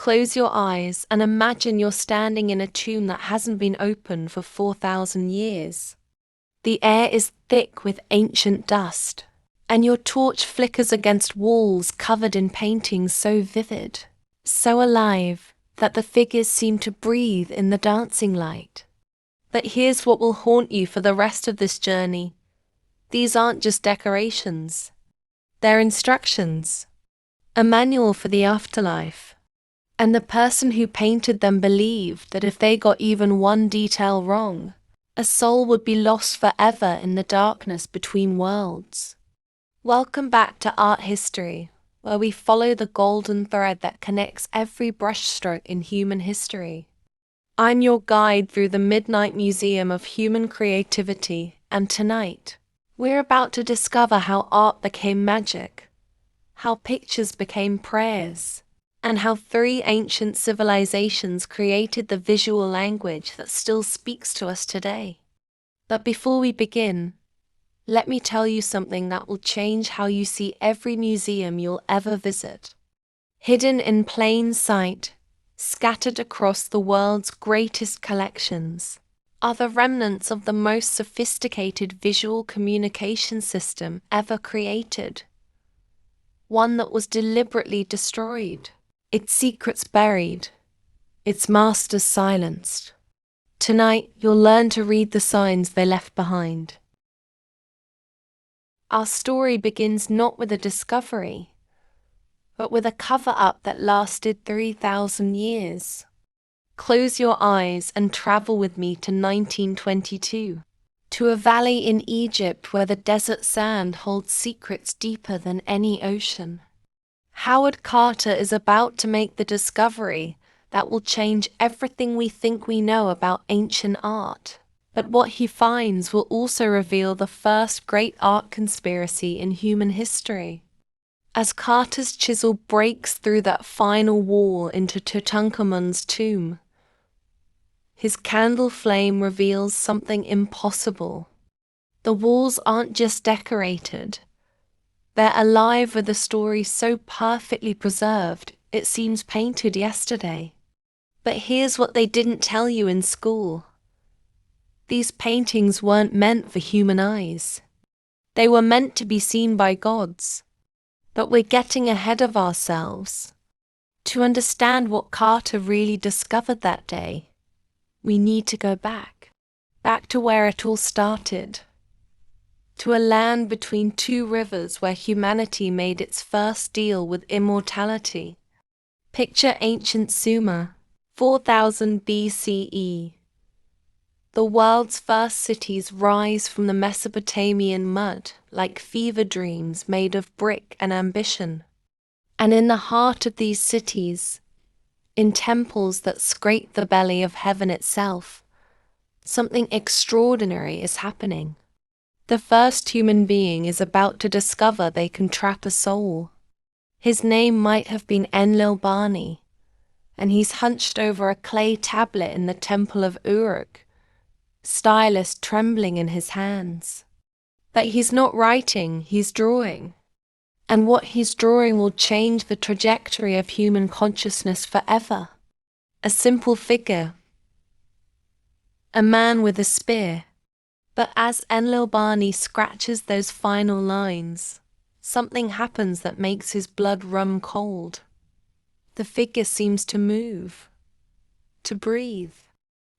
Close your eyes and imagine you're standing in a tomb that hasn't been opened for 4,000 years. The air is thick with ancient dust, and your torch flickers against walls covered in paintings so vivid, so alive, that the figures seem to breathe in the dancing light. But here's what will haunt you for the rest of this journey. These aren't just decorations. They're instructions, a manual for the afterlife. And the person who painted them believed that if they got even one detail wrong, a soul would be lost forever in the darkness between worlds. Welcome back to Art History, where we follow the golden thread that connects every brushstroke in human history. I'm your guide through the Midnight Museum of Human Creativity, and tonight, we're about to discover how art became magic, how pictures became prayers, and how 3 ancient civilizations created the visual language that still speaks to us today. But before we begin, let me tell you something that will change how you see every museum you'll ever visit. Hidden in plain sight, scattered across the world's greatest collections, are the remnants of the most sophisticated visual communication system ever created. One that was deliberately destroyed, its secrets buried, its masters silenced. Tonight, you'll learn to read the signs they left behind. Our story begins not with a discovery, but with a cover-up that lasted 3,000 years. Close your eyes and travel with me to 1922, to a valley in Egypt where the desert sand holds secrets deeper than any ocean. Howard Carter is about to make the discovery that will change everything we think we know about ancient art. But what he finds will also reveal the first great art conspiracy in human history. As Carter's chisel breaks through that final wall into Tutankhamun's tomb, his candle flame reveals something impossible. The walls aren't just decorated. They're alive with a story so perfectly preserved, it seems painted yesterday. But here's what they didn't tell you in school. These paintings weren't meant for human eyes. They were meant to be seen by gods. But we're getting ahead of ourselves. To understand what Carter really discovered that day, we need to go back to where it all started. To a land between 2 rivers where humanity made its first deal with immortality. Picture ancient Sumer, 4000 BCE. The world's first cities rise from the Mesopotamian mud like fever dreams made of brick and ambition. And in the heart of these cities, in temples that scrape the belly of heaven itself, something extraordinary is happening. The first human being is about to discover they can trap a soul. His name might have been Enlil-Bani, and he's hunched over a clay tablet in the temple of Uruk, stylus trembling in his hands. But he's not writing, he's drawing. And what he's drawing will change the trajectory of human consciousness forever. A simple figure, a man with a spear. But as Enlil-Bani scratches those final lines, something happens that makes his blood run cold. The figure seems to move, to breathe,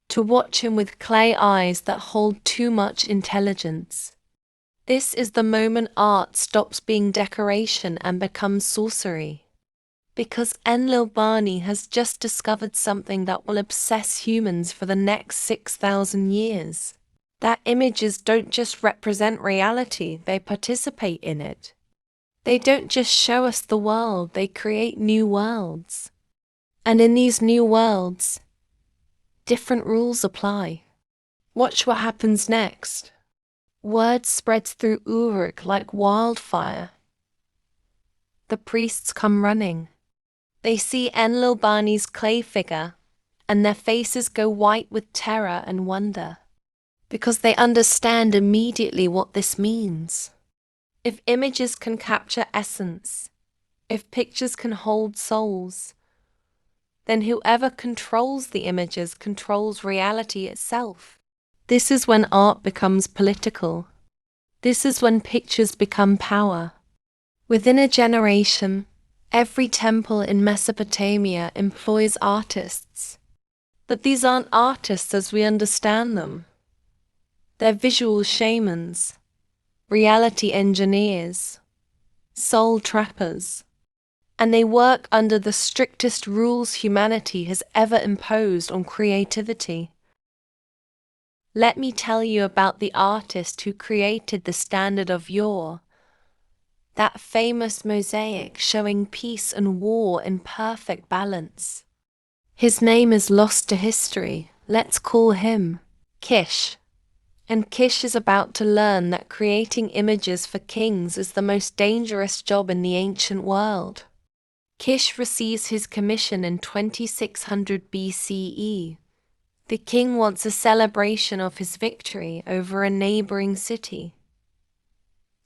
to watch him with clay eyes that hold too much intelligence. This is the moment art stops being decoration and becomes sorcery. Because Enlil-Bani has just discovered something that will obsess humans for the next 6,000 years. That images don't just represent reality, they participate in it. They don't just show us the world, they create new worlds. And in these new worlds, different rules apply. Watch what happens next. Word spreads through Uruk like wildfire. The priests come running. They see Enlil-Bani's clay figure, and their faces go white with terror and wonder. Because they understand immediately what this means. If images can capture essence, if pictures can hold souls, then whoever controls the images controls reality itself. This is when art becomes political. This is when pictures become power. Within a generation, every temple in Mesopotamia employs artists. But these aren't artists as we understand them. They're visual shamans, reality engineers, soul trappers, and they work under the strictest rules humanity has ever imposed on creativity. Let me tell you about the artist who created the standard of yore, that famous mosaic showing peace and war in perfect balance. His name is lost to history. Let's call him Kish. And Kish is about to learn that creating images for kings is the most dangerous job in the ancient world. Kish receives his commission in 2600 BCE. The king wants a celebration of his victory over a neighboring city.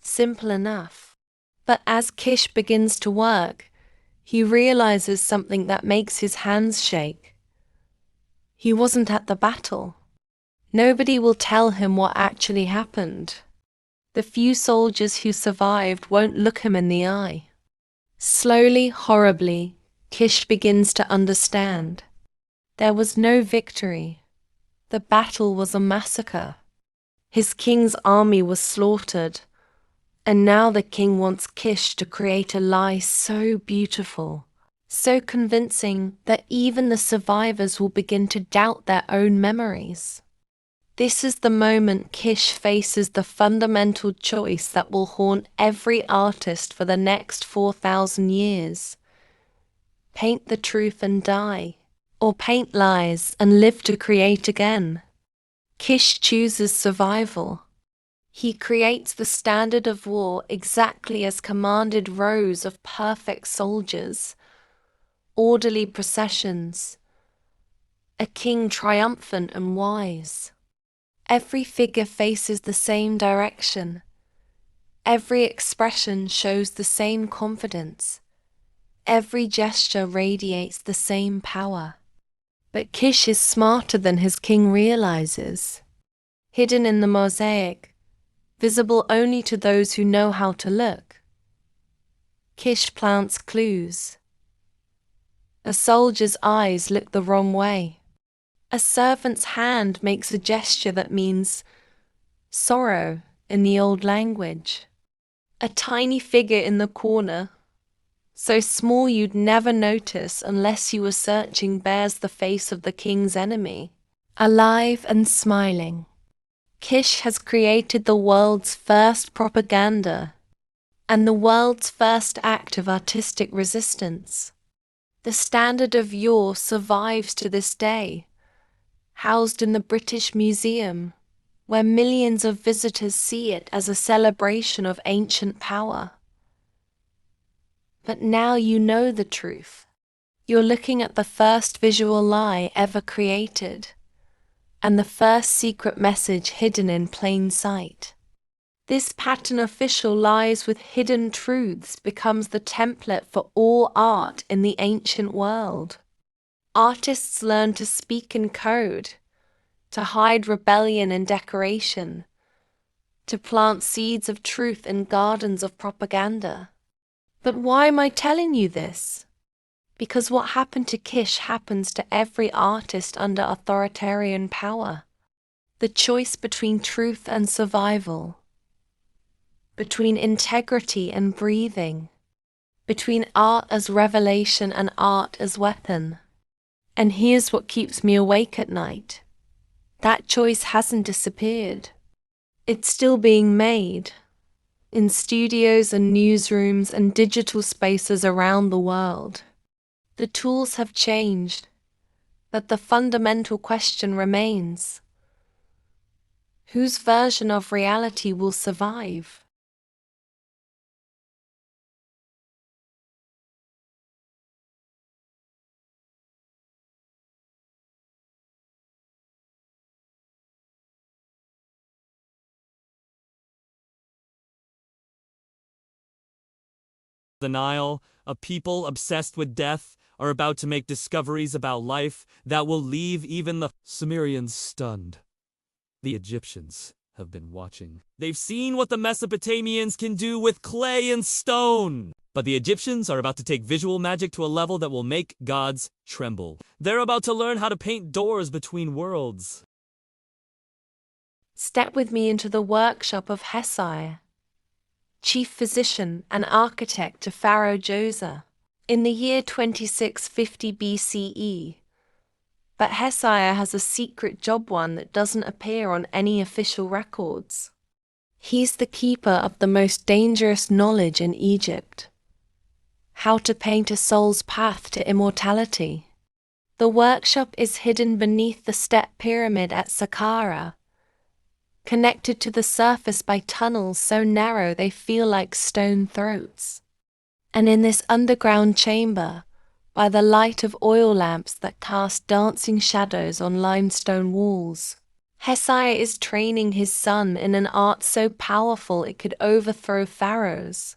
Simple enough. But as Kish begins to work, he realizes something that makes his hands shake. He wasn't at the battle. Nobody will tell him what actually happened. The few soldiers who survived won't look him in the eye. Slowly, horribly, Kish begins to understand. There was no victory. The battle was a massacre. His king's army was slaughtered, and now the king wants Kish to create a lie so beautiful, so convincing that even the survivors will begin to doubt their own memories. This is the moment Kish faces the fundamental choice that will haunt every artist for the next 4,000 years. Paint the truth and die, or paint lies and live to create again. Kish chooses survival. He creates the standard of war exactly as commanded, rows of perfect soldiers, orderly processions, a king triumphant and wise. Every figure faces the same direction. Every expression shows the same confidence. Every gesture radiates the same power. But Kish is smarter than his king realizes. Hidden in the mosaic, visible only to those who know how to look, Kish plants clues. A soldier's eyes look the wrong way. A servant's hand makes a gesture that means sorrow in the old language. A tiny figure in the corner, so small you'd never notice unless you were searching, bears the face of the king's enemy, alive and smiling. Kish has created the world's first propaganda and the world's first act of artistic resistance. The standard of yore survives to this day, housed in the British Museum, where millions of visitors see it as a celebration of ancient power. But now you know the truth. You're looking at the first visual lie ever created, and the first secret message hidden in plain sight. This pattern official lies with hidden truths becomes the template for all art in the ancient world. Artists learn to speak in code, to hide rebellion in decoration, to plant seeds of truth in gardens of propaganda. But why am I telling you this? Because what happened to Kish happens to every artist under authoritarian power. The choice between truth and survival, between integrity and breathing, between art as revelation and art as weapon. And here's what keeps me awake at night. That choice hasn't disappeared. It's still being made, in studios and newsrooms and digital spaces around the world. The tools have changed, but the fundamental question remains. Whose version of reality will survive? The Nile, a people obsessed with death, are about to make discoveries about life that will leave even the Sumerians stunned. The Egyptians have been watching. They've seen what the Mesopotamians can do with clay and stone. But the Egyptians are about to take visual magic to a level that will make gods tremble. They're about to learn how to paint doors between worlds. Step with me into the workshop of Hesiod, chief physician and architect to Pharaoh Djoser, in the year 2650 BCE. But Hesiod has a secret job one that doesn't appear on any official records. He's the keeper of the most dangerous knowledge in Egypt: how to paint a soul's path to immortality. The workshop is hidden beneath the step pyramid at Saqqara, connected to the surface by tunnels so narrow they feel like stone throats. And in this underground chamber, by the light of oil lamps that cast dancing shadows on limestone walls, Hesiod is training his son in an art so powerful it could overthrow pharaohs.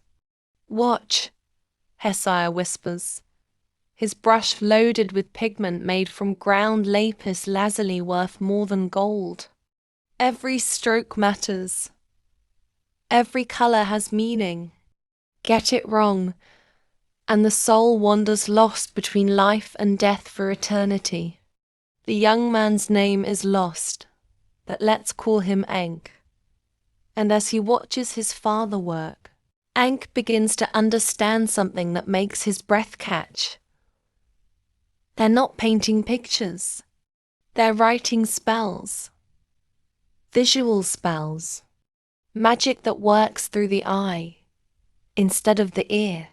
"Watch," Hesiod whispers, his brush loaded with pigment made from ground lapis lazuli worth more than gold. Every stroke matters. Every color has meaning. Get it wrong, and the soul wanders lost between life and death for eternity. The young man's name is lost, but let's call him Ankh. And as he watches his father work, Ankh begins to understand something that makes his breath catch. They're not painting pictures. They're writing spells. Visual spells. Magic that works through the eye instead of the ear.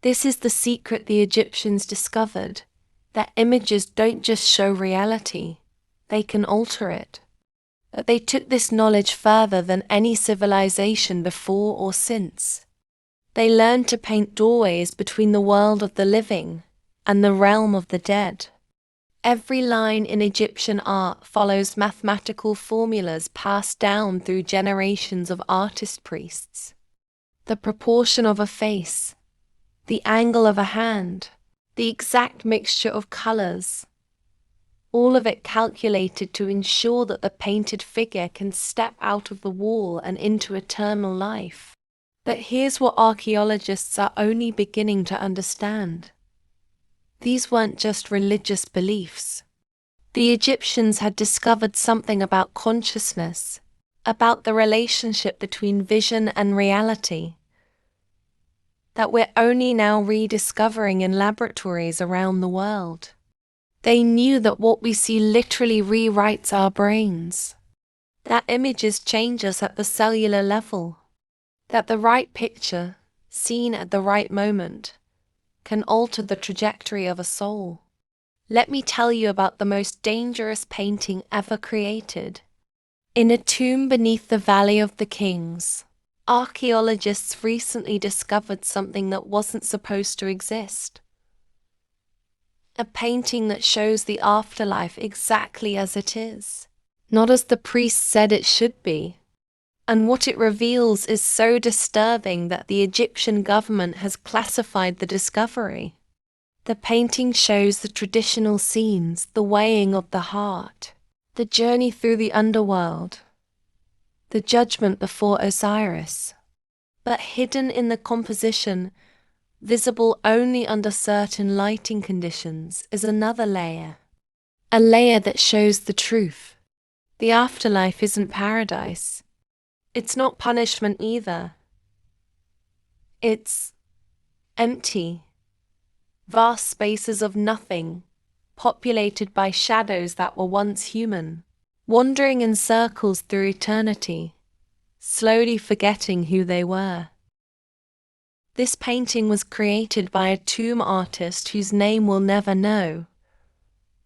This is the secret the Egyptians discovered, that images don't just show reality, they can alter it. But they took this knowledge further than any civilization before or since. They learned to paint doorways between the world of the living and the realm of the dead. Every line in Egyptian art follows mathematical formulas passed down through generations of artist priests. The proportion of a face, the angle of a hand, the exact mixture of colors, all of it calculated to ensure that the painted figure can step out of the wall and into eternal life. But here's what archaeologists are only beginning to understand. These weren't just religious beliefs. The Egyptians had discovered something about consciousness, about the relationship between vision and reality, that we're only now rediscovering in laboratories around the world. They knew that what we see literally rewrites our brains, that images change us at the cellular level, that the right picture, seen at the right moment, can alter the trajectory of a soul. Let me tell you about the most dangerous painting ever created. In a tomb beneath the Valley of the Kings, archaeologists recently discovered something that wasn't supposed to exist. A painting that shows the afterlife exactly as it is, not as the priest said it should be. And what it reveals is so disturbing that the Egyptian government has classified the discovery. The painting shows the traditional scenes, the weighing of the heart, the journey through the underworld, the judgment before Osiris. But hidden in the composition, visible only under certain lighting conditions, is another layer. A layer that shows the truth. The afterlife isn't paradise. It's not punishment either. It's empty. Vast spaces of nothing, populated by shadows that were once human, wandering in circles through eternity, slowly forgetting who they were. This painting was created by a tomb artist whose name we'll never know.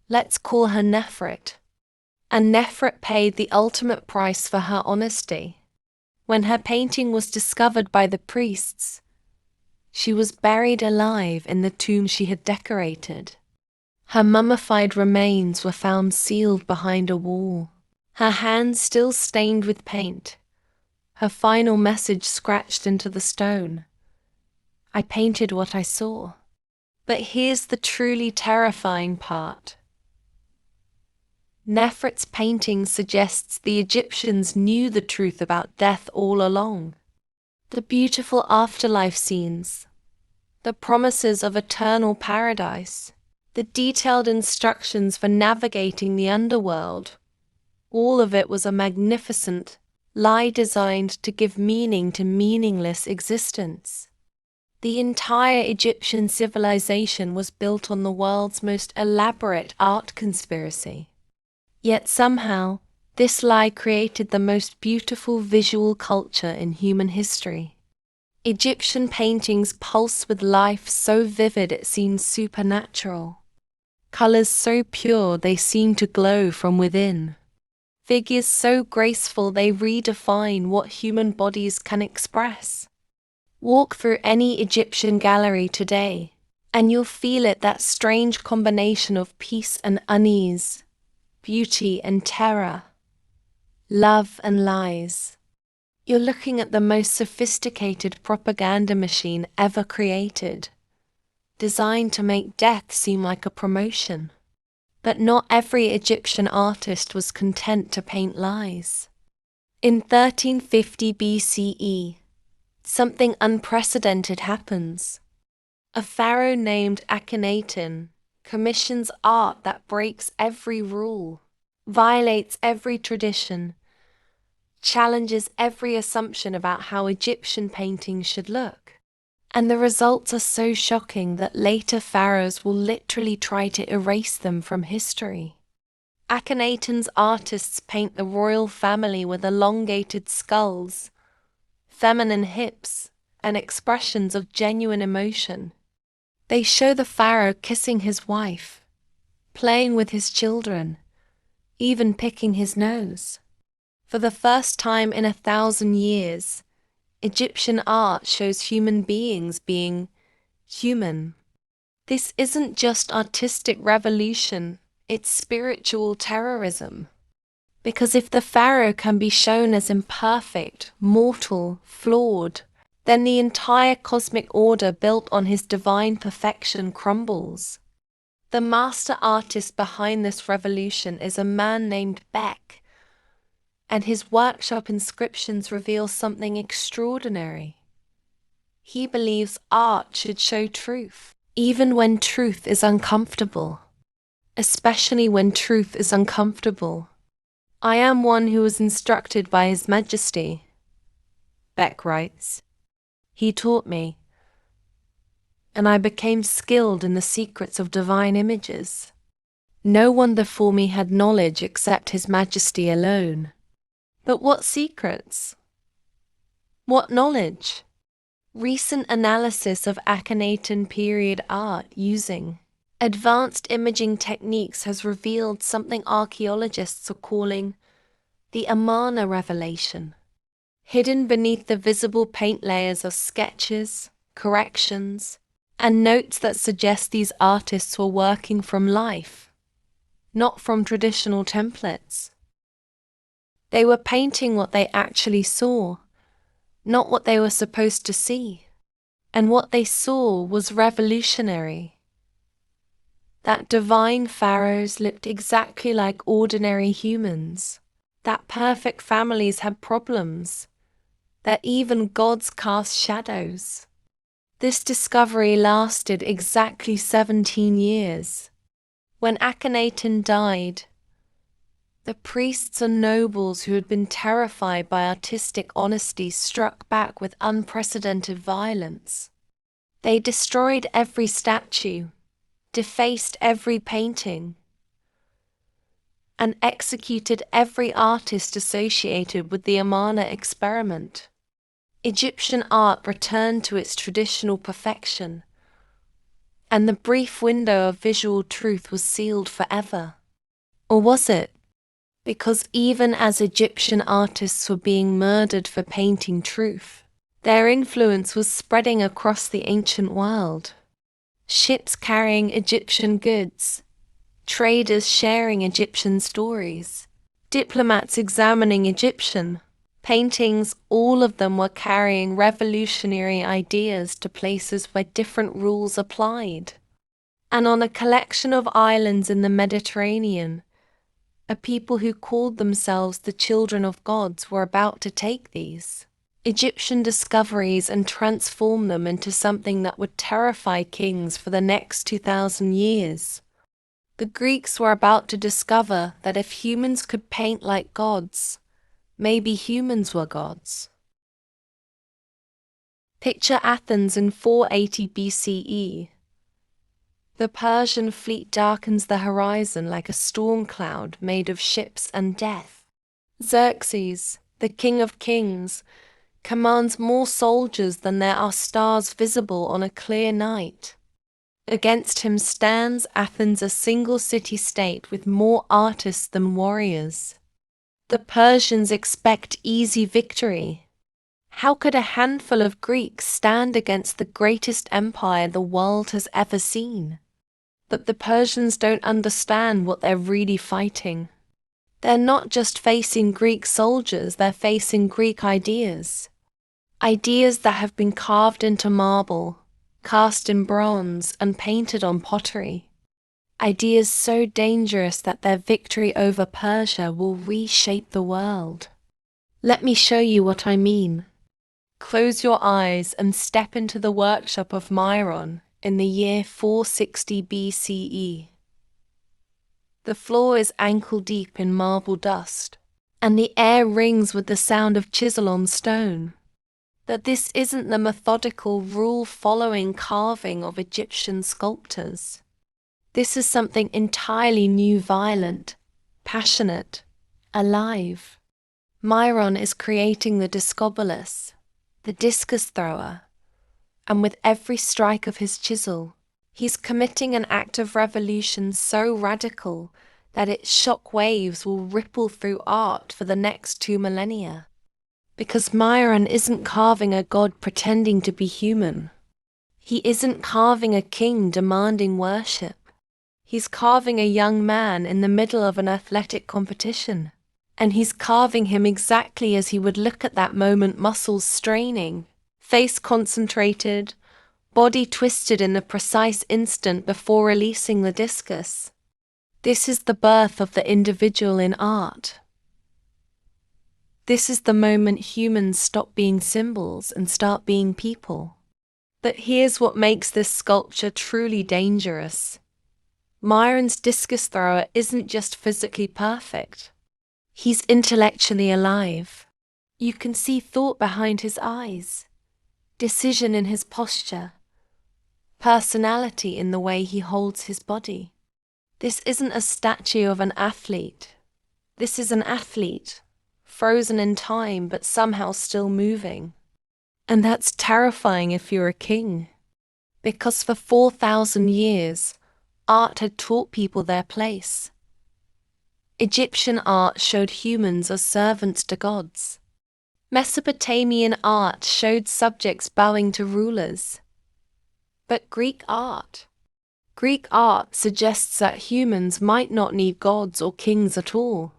Let's call her Nefret. And Nefret paid the ultimate price for her honesty. When her painting was discovered by the priests, she was buried alive in the tomb she had decorated. Her mummified remains were found sealed behind a wall, her hands still stained with paint, her final message scratched into the stone. I painted what I saw. But here's the truly terrifying part. Nefret's painting suggests the Egyptians knew the truth about death all along. The beautiful afterlife scenes, the promises of eternal paradise, the detailed instructions for navigating the underworld, all of it was a magnificent lie designed to give meaning to meaningless existence. The entire Egyptian civilization was built on the world's most elaborate art conspiracy. Yet somehow, this lie created the most beautiful visual culture in human history. Egyptian paintings pulse with life so vivid it seems supernatural. Colors so pure they seem to glow from within. Figures so graceful they redefine what human bodies can express. Walk through any Egyptian gallery today, and you'll feel it, that strange combination of peace and unease, beauty and terror, love and lies. You're looking at the most sophisticated propaganda machine ever created, designed to make death seem like a promotion. But not every Egyptian artist was content to paint lies. In 1350 BCE, something unprecedented happens. A pharaoh named Akhenaten commissions art that breaks every rule, violates every tradition, challenges every assumption about how Egyptian painting should look. And the results are so shocking that later pharaohs will literally try to erase them from history. Akhenaten's artists paint the royal family with elongated skulls, feminine hips, and expressions of genuine emotion. They show the pharaoh kissing his wife, playing with his children, even picking his nose. For the first time in 1,000 years, Egyptian art shows human beings being human. This isn't just artistic revolution, it's spiritual terrorism. Because if the pharaoh can be shown as imperfect, mortal, flawed, then the entire cosmic order built on his divine perfection crumbles. The master artist behind this revolution is a man named Beck, and his workshop inscriptions reveal something extraordinary. He believes art should show truth, even when truth is uncomfortable. Especially when truth is uncomfortable. I am one who was instructed by His Majesty, Beck writes. He taught me, and I became skilled in the secrets of divine images. No one before me had knowledge except His Majesty alone. But what secrets? What knowledge? Recent analysis of Akhenaten period art using advanced imaging techniques has revealed something archaeologists are calling the Amarna revelation. Hidden beneath the visible paint layers of sketches, corrections, and notes that suggest these artists were working from life, not from traditional templates. They were painting what they actually saw, not what they were supposed to see. And what they saw was revolutionary. That divine pharaohs looked exactly like ordinary humans, that perfect families had problems, that even gods cast shadows. This discovery lasted exactly 17 years. When Akhenaten died, the priests and nobles who had been terrified by artistic honesty struck back with unprecedented violence. They destroyed every statue, defaced every painting, and executed every artist associated with the Amarna experiment. Egyptian art returned to its traditional perfection, and the brief window of visual truth was sealed forever. Or was it? Because even as Egyptian artists were being murdered for painting truth, their influence was spreading across the ancient world. Ships carrying Egyptian goods, traders sharing Egyptian stories, diplomats examining Egyptian paintings, all of them were carrying revolutionary ideas to places where different rules applied. and on a collection of islands in the Mediterranean, a people who called themselves the children of gods were about to take these Egyptian discoveries and transform them into something that would terrify kings for the next 2,000 years. The Greeks were about to discover that if humans could paint like gods, maybe humans were gods. Picture Athens in 480 BCE. The Persian fleet darkens the horizon like a storm cloud made of ships and death. Xerxes, the king of kings, commands more soldiers than there are stars visible on a clear night. Against him stands Athens, a single city-state with more artists than warriors. The Persians expect easy victory. How could a handful of Greeks stand against the greatest empire the world has ever seen? But the Persians don't understand what they're really fighting. They're not just facing Greek soldiers, they're facing Greek ideas. Ideas that have been carved into marble, cast in bronze, and painted on pottery. Ideas so dangerous that their victory over Persia will reshape the world. Let me show you what I mean. Close your eyes and step into the workshop of Myron in the year 460 BCE. The floor is ankle deep in marble dust, and the air rings with the sound of chisel on stone. That this isn't the methodical, rule-following carving of Egyptian sculptors. This is something entirely new, violent, passionate, alive. Myron is creating the discobolus, the discus thrower, and with every strike of his chisel, he's committing an act of revolution so radical that its shock waves will ripple through art for the next 2 millennia. Because Myron isn't carving a god pretending to be human. He isn't carving a king demanding worship. He's carving a young man in the middle of an athletic competition. And he's carving him exactly as he would look at that moment, muscles straining, face concentrated, body twisted in the precise instant before releasing the discus. This is the birth of the individual in art. This is the moment humans stop being symbols and start being people. But here's what makes this sculpture truly dangerous. Myron's discus thrower isn't just physically perfect. He's intellectually alive. You can see thought behind his eyes, decision in his posture, personality in the way he holds his body. This isn't a statue of an athlete. This is an athlete, frozen in time but somehow still moving. And that's terrifying if you're a king. Because for 4,000 years, art had taught people their place. Egyptian art showed humans as servants to gods. Mesopotamian art showed subjects bowing to rulers. But Greek art suggests that humans might not need gods or kings at all.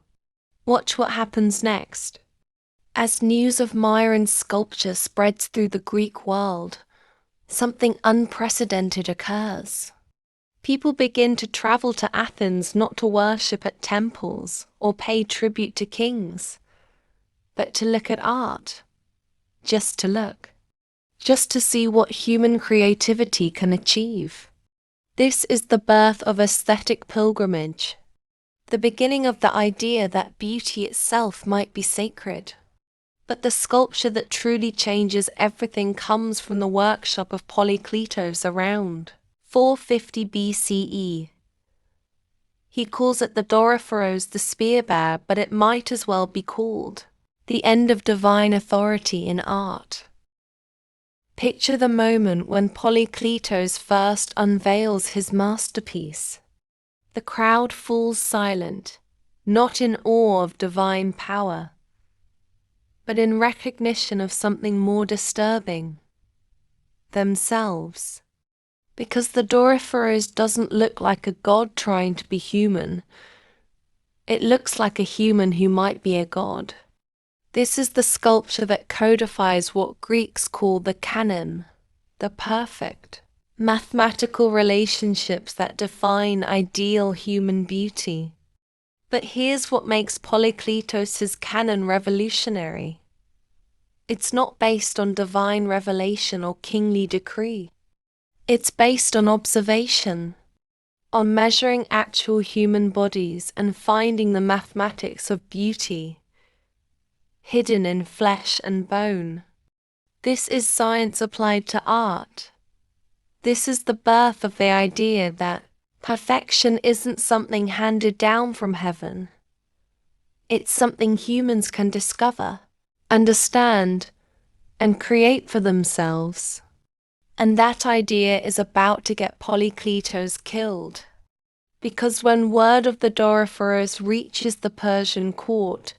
Watch what happens next. As news of Myron's sculpture spreads through the Greek world, something unprecedented occurs. People begin to travel to Athens not to worship at temples or pay tribute to kings, but to look at art. Just to look. Just to see what human creativity can achieve. This is the birth of aesthetic pilgrimage. The beginning of the idea that beauty itself might be sacred. But the sculpture that truly changes everything comes from the workshop of Polykleitos around 450 BCE. He calls it the Doryphoros, the spear bear, but it might as well be called the end of divine authority in art. Picture the moment when Polykleitos first unveils his masterpiece. The crowd falls silent, not in awe of divine power, but in recognition of something more disturbing, themselves. Because the Doryphoros doesn't look like a god trying to be human. It looks like a human who might be a god. This is the sculpture that codifies what Greeks call the canon, the perfect. mathematical relationships that define ideal human beauty. But here's what makes Polykleitos' canon revolutionary. It's not based on divine revelation or kingly decree. It's based on observation, on measuring actual human bodies and finding the mathematics of beauty hidden in flesh and bone. This is science applied to art. This is the birth of the idea that perfection isn't something handed down from heaven. It's something humans can discover, understand, and create for themselves. And that idea is about to get Polykleitos killed. Because when word of the Dorophoros reaches the Persian court,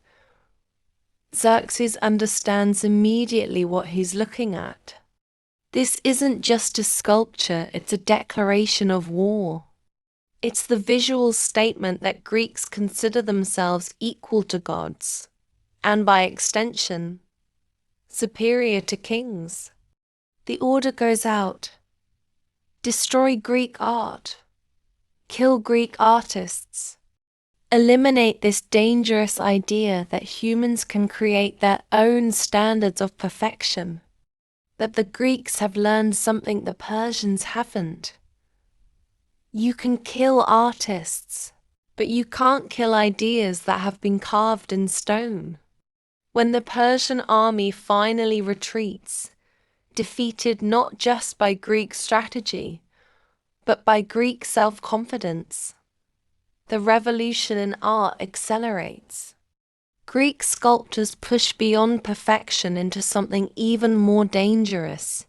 Xerxes understands immediately what he's looking at. This isn't just a sculpture, it's a declaration of war. It's the visual statement that Greeks consider themselves equal to gods, and by extension, superior to kings. The order goes out: destroy Greek art, kill Greek artists, eliminate this dangerous idea that humans can create their own standards of perfection, that the Greeks have learned something the Persians haven't. You can kill artists, but you can't kill ideas that have been carved in stone. When the Persian army finally retreats, defeated not just by Greek strategy, but by Greek self-confidence, the revolution in art accelerates. Greek sculptors push beyond perfection into something even more dangerous: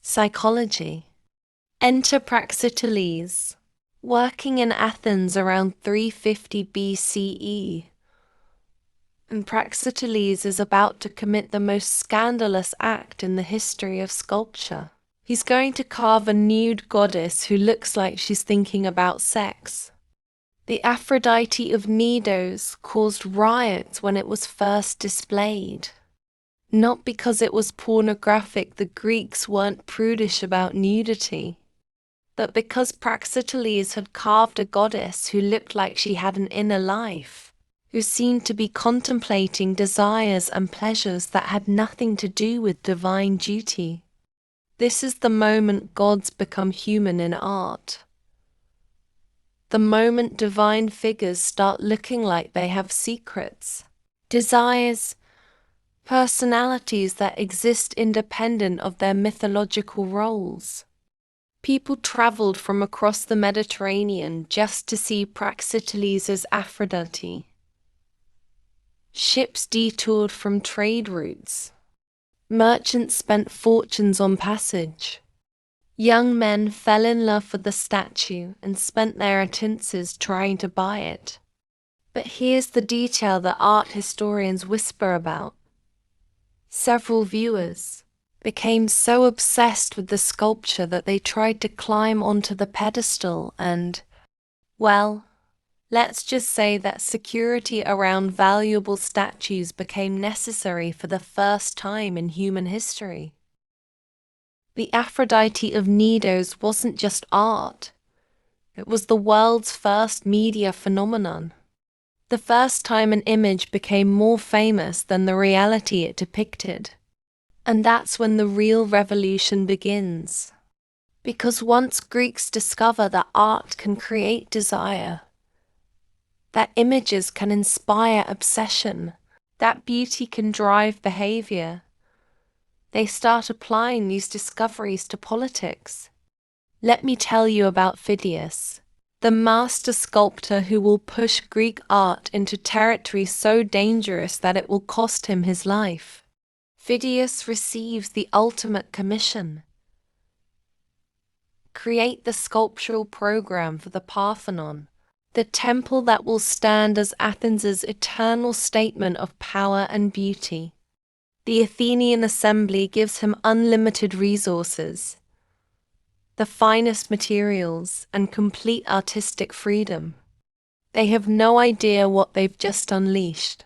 psychology. Enter Praxiteles, working in Athens around 350 BCE. And Praxiteles is about to commit the most scandalous act in the history of sculpture. He's going to carve a nude goddess who looks like she's thinking about sex. The Aphrodite of Knidos caused riots when it was first displayed. Not because it was pornographic, the Greeks weren't prudish about nudity, but because Praxiteles had carved a goddess who looked like she had an inner life, who seemed to be contemplating desires and pleasures that had nothing to do with divine duty. This is the moment gods become human in art. The moment divine figures start looking like they have secrets, desires, personalities that exist independent of their mythological roles. People traveled from across the Mediterranean just to see Praxiteles' Aphrodite. Ships detoured from trade routes. Merchants spent fortunes on passage. Young men fell in love with the statue and spent their attenses trying to buy it. But here's the detail that art historians whisper about. Several viewers became so obsessed with the sculpture that they tried to climb onto the pedestal and, well, let's just say that security around valuable statues became necessary for the first time in human history. The Aphrodite of Knidos wasn't just art. It was the world's first media phenomenon. The first time an image became more famous than the reality it depicted. And that's when the real revolution begins. Because once Greeks discover that art can create desire, that images can inspire obsession, that beauty can drive behavior, they start applying these discoveries to politics. Let me tell you about Phidias, the master sculptor who will push Greek art into territory so dangerous that it will cost him his life. Phidias receives the ultimate commission: create the sculptural program for the Parthenon, the temple that will stand as Athens' eternal statement of power and beauty. The Athenian assembly gives him unlimited resources, the finest materials, and complete artistic freedom. They have no idea what they've just unleashed.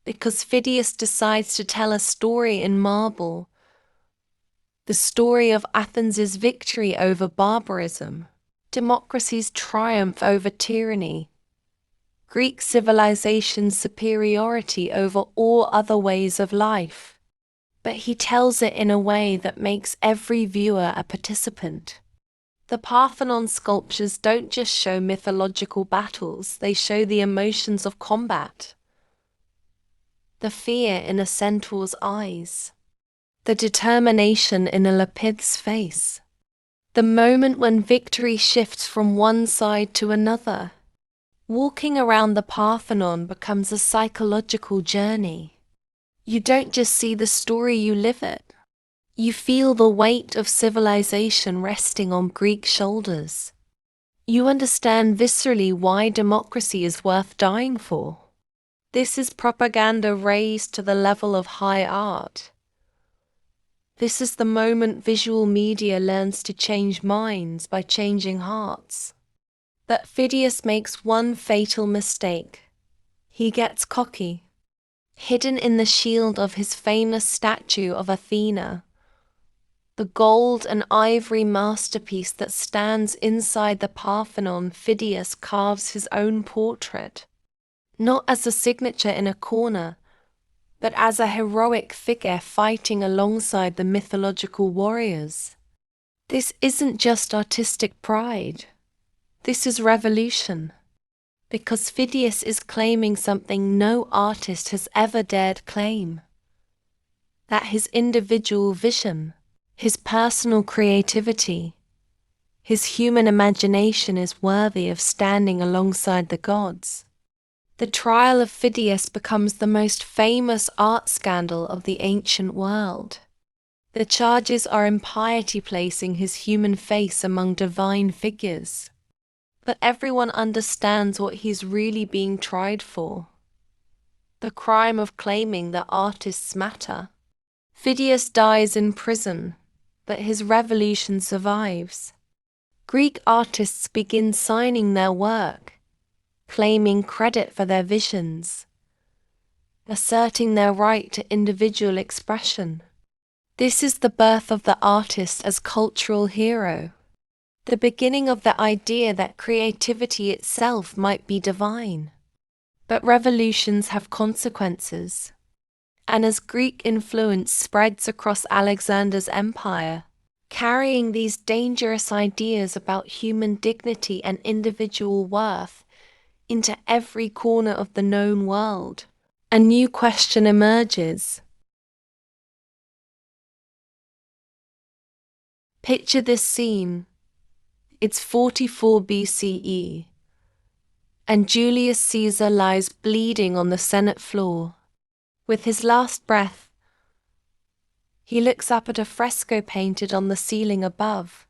Because Phidias decides to tell a story in marble, The story of Athens' victory over barbarism, democracy's triumph over tyranny, Greek civilization's superiority over all other ways of life. But he tells it in a way that makes every viewer a participant. The Parthenon sculptures don't just show mythological battles, they show the emotions of combat. The fear in a centaur's eyes. The determination in a lapith's face. The moment when victory shifts from one side to another. Walking around the Parthenon becomes a psychological journey. You don't just see the story, you live it. You feel the weight of civilization resting on Greek shoulders. You understand viscerally why democracy is worth dying for. This is propaganda raised to the level of high art. This is the moment visual media learns to change minds by changing hearts. But Phidias makes one fatal mistake. He gets cocky. Hidden in the shield of his famous statue of Athena, the gold and ivory masterpiece that stands inside the Parthenon, Phidias carves his own portrait, not as a signature in a corner, but as a heroic figure fighting alongside the mythological warriors. This isn't just artistic pride. This is revolution. Because Phidias is claiming something no artist has ever dared claim. That his individual vision, his personal creativity, his human imagination is worthy of standing alongside the gods. The trial of Phidias becomes the most famous art scandal of the ancient world. The charges are impiety, placing his human face among divine figures. But everyone understands what he's really being tried for. The crime of claiming that artists matter. Phidias dies in prison, but his revolution survives. Greek artists begin signing their work, claiming credit for their visions, asserting their right to individual expression. This is the birth of the artist as cultural hero. The beginning of the idea that creativity itself might be divine. But revolutions have consequences. And as Greek influence spreads across Alexander's empire, carrying these dangerous ideas about human dignity and individual worth into every corner of the known world, a new question emerges. Picture this scene. It's 44 BCE, and Julius Caesar lies bleeding on the Senate floor. With his last breath, he looks up at a fresco painted on the ceiling above,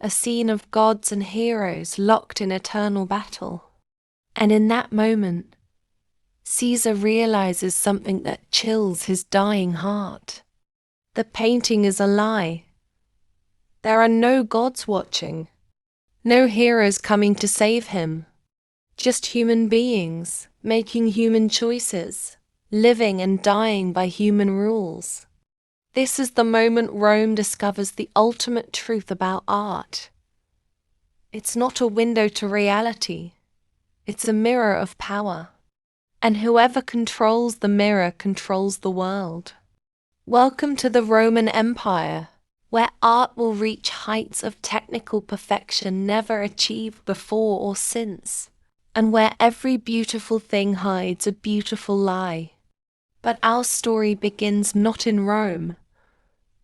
a scene of gods and heroes locked in eternal battle. And in that moment, Caesar realizes something that chills his dying heart. The painting is a lie. There are no gods watching, no heroes coming to save him, just human beings making human choices, living and dying by human rules. This is the moment Rome discovers the ultimate truth about art. It's not a window to reality, it's a mirror of power. And whoever controls the mirror controls the world. Welcome to the Roman Empire, where art will reach heights of technical perfection never achieved before or since, and where every beautiful thing hides a beautiful lie. But our story begins not in Rome,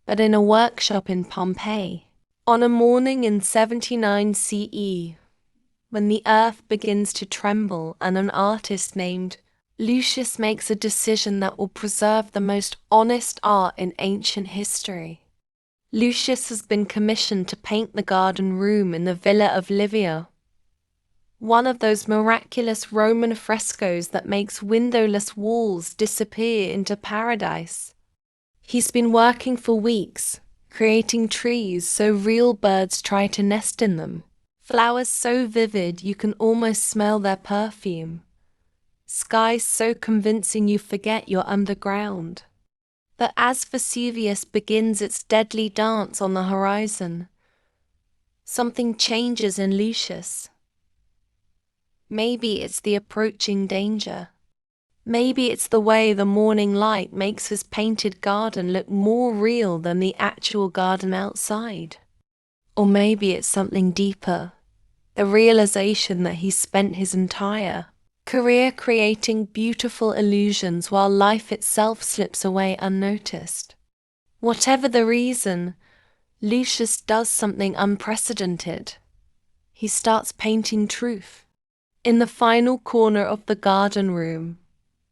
but in a workshop in Pompeii, on a morning in 79 CE, when the earth begins to tremble and an artist named Lucius makes a decision that will preserve the most honest art in ancient history. Lucius has been commissioned to paint the garden room in the Villa of Livia, one of those miraculous Roman frescoes that makes windowless walls disappear into paradise. He's been working for weeks, creating trees so real birds try to nest in them, flowers so vivid you can almost smell their perfume, skies so convincing you forget you're underground. But as Vesuvius begins its deadly dance on the horizon, something changes in Lucius. Maybe it's the approaching danger. Maybe it's the way the morning light makes his painted garden look more real than the actual garden outside. Or maybe it's something deeper, the realization that he spent his entire career creating beautiful illusions while life itself slips away unnoticed. Whatever the reason, Lucius does something unprecedented. He starts painting truth. In the final corner of the garden room,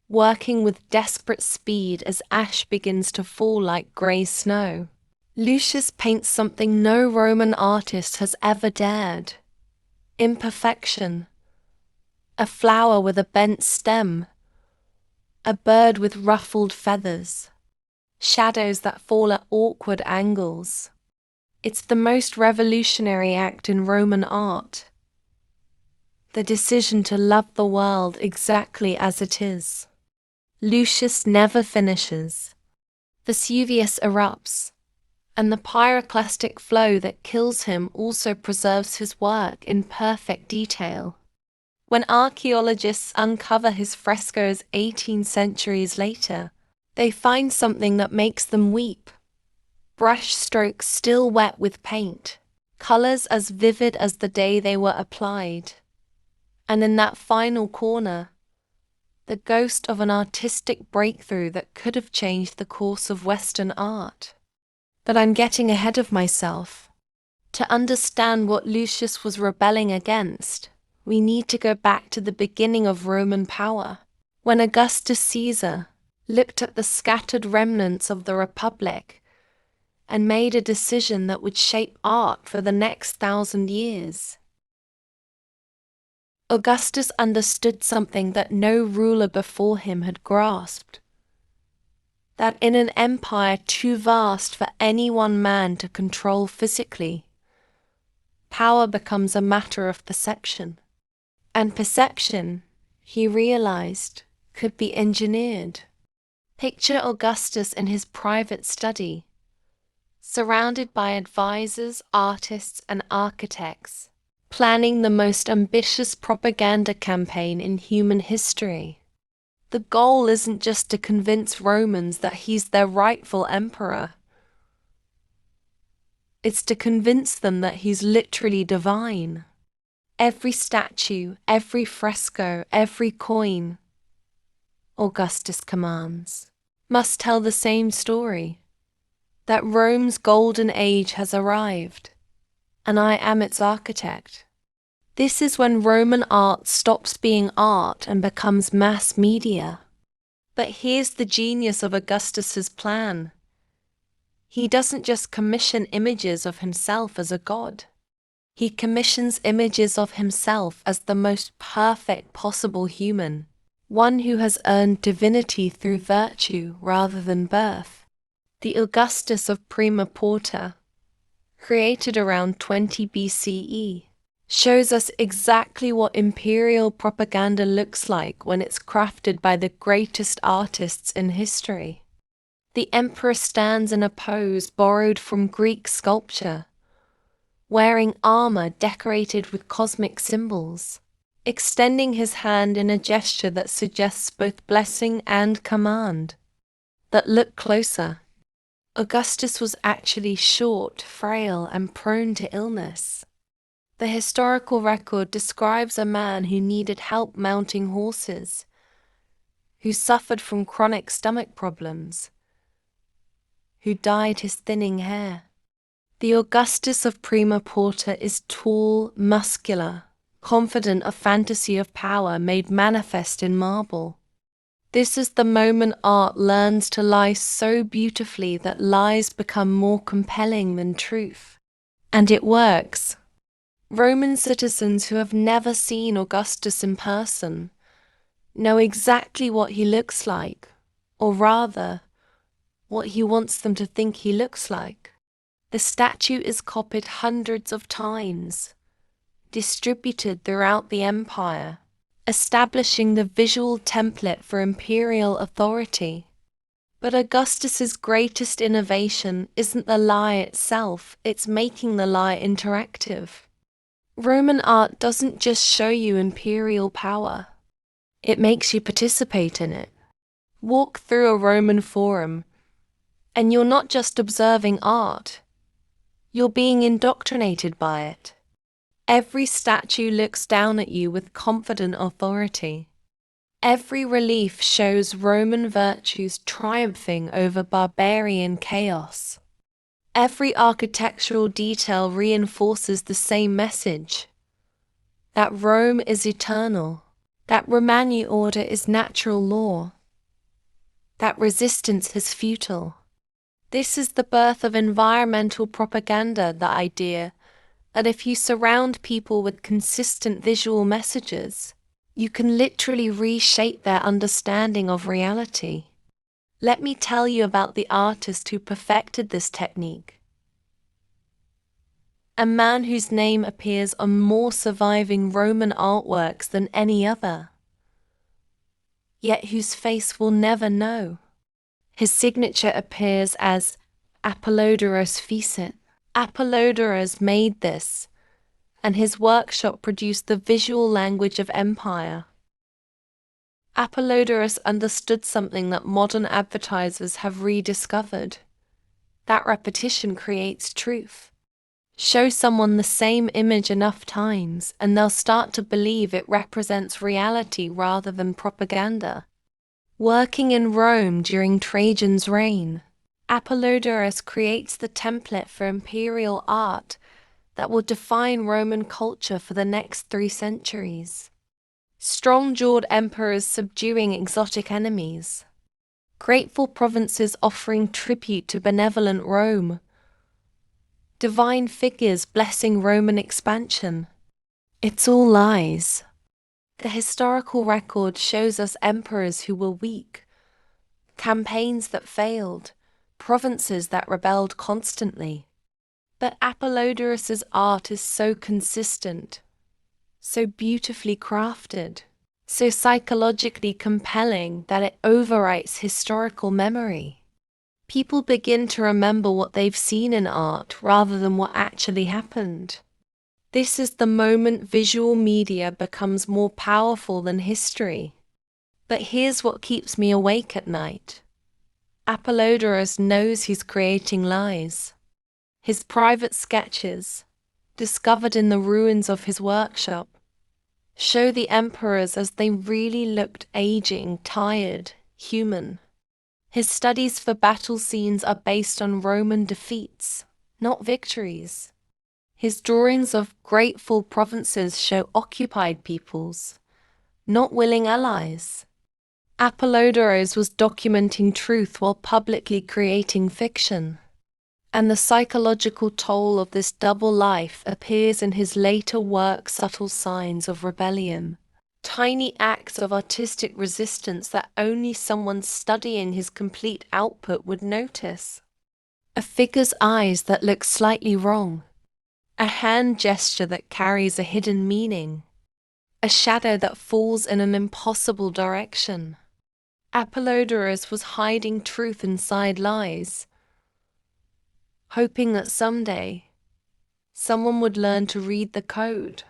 working with desperate speed as ash begins to fall like grey snow, Lucius paints something no Roman artist has ever dared. Imperfection. A flower with a bent stem. A bird with ruffled feathers. Shadows that fall at awkward angles. It's the most revolutionary act in Roman art. The decision to love the world exactly as it is. Lucius never finishes. Vesuvius erupts, and the pyroclastic flow that kills him also preserves his work in perfect detail. When archaeologists uncover his frescoes 18 centuries later, they find something that makes them weep. Brush strokes still wet with paint, colors as vivid as the day they were applied. And in that final corner, the ghost of an artistic breakthrough that could have changed the course of Western art. But I'm getting ahead of myself. To understand what Lucius was rebelling against, we need to go back to the beginning of Roman power, when Augustus Caesar looked at the scattered remnants of the Republic and made a decision that would shape art for the next 1,000 years. Augustus understood something that no ruler before him had grasped. That in an empire too vast for any one man to control physically, power becomes a matter of perception. And perception, he realized, could be engineered. Picture Augustus in his private study, surrounded by advisors, artists, and architects, planning the most ambitious propaganda campaign in human history. The goal isn't just to convince Romans that he's their rightful emperor. It's to convince them that he's literally divine. Every statue, every fresco, every coin, Augustus commands, must tell the same story, that Rome's golden age has arrived, and I am its architect. This is when Roman art stops being art and becomes mass media. But here's the genius of Augustus's plan. He doesn't just commission images of himself as a god. He commissions images of himself as the most perfect possible human, one who has earned divinity through virtue rather than birth. The Augustus of Prima Porta, created around 20 BCE, shows us exactly what imperial propaganda looks like when it's crafted by the greatest artists in history. The emperor stands in a pose borrowed from Greek sculpture, wearing armor decorated with cosmic symbols, extending his hand in a gesture that suggests both blessing and command. But look closer. Augustus was actually short, frail, and prone to illness. The historical record describes a man who needed help mounting horses, who suffered from chronic stomach problems, who dyed his thinning hair. The Augustus of Prima Porta is tall, muscular, confident, a fantasy of power made manifest in marble. This is the moment art learns to lie so beautifully that lies become more compelling than truth. And it works. Roman citizens who have never seen Augustus in person know exactly what he looks like, or rather, what he wants them to think he looks like. The statue is copied hundreds of times, distributed throughout the empire, establishing the visual template for imperial authority. But Augustus's greatest innovation isn't the lie itself, it's making the lie interactive. Roman art doesn't just show you imperial power. It makes you participate in it. Walk through a Roman forum, and you're not just observing art, you're being indoctrinated by it. Every statue looks down at you with confident authority. Every relief shows Roman virtues triumphing over barbarian chaos. Every architectural detail reinforces the same message: that Rome is eternal, that Romani order is natural law, that resistance is futile. This is the birth of environmental propaganda, the idea that if you surround people with consistent visual messages, you can literally reshape their understanding of reality. Let me tell you about the artist who perfected this technique. A man whose name appears on more surviving Roman artworks than any other, yet whose face we'll never know. His signature appears as Apollodorus Fecit. Apollodorus made this, and his workshop produced the visual language of empire. Apollodorus understood something that modern advertisers have rediscovered: that repetition creates truth. Show someone the same image enough times, and they'll start to believe it represents reality rather than propaganda. Working in Rome during Trajan's reign, Apollodorus creates the template for imperial art that will define Roman culture for the next 3 centuries. Strong-jawed emperors subduing exotic enemies, grateful provinces offering tribute to benevolent Rome, divine figures blessing Roman expansion. It's all lies. The historical record shows us emperors who were weak, campaigns that failed, provinces that rebelled constantly. But Apollodorus's art is so consistent, so beautifully crafted, so psychologically compelling that it overwrites historical memory. People begin to remember what they've seen in art rather than what actually happened. This is the moment visual media becomes more powerful than history. But here's what keeps me awake at night. Apollodorus knows he's creating lies. His private sketches, discovered in the ruins of his workshop, show the emperors as they really looked: aging, tired, human. His studies for battle scenes are based on Roman defeats, not victories. His drawings of grateful provinces show occupied peoples, not willing allies. Apollodorus was documenting truth while publicly creating fiction. And the psychological toll of this double life appears in his later work: subtle signs of rebellion, tiny acts of artistic resistance that only someone studying his complete output would notice. A figure's eyes that look slightly wrong, a hand gesture that carries a hidden meaning, a shadow that falls in an impossible direction. Apollodorus was hiding truth inside lies, hoping that someday someone would learn to read the code.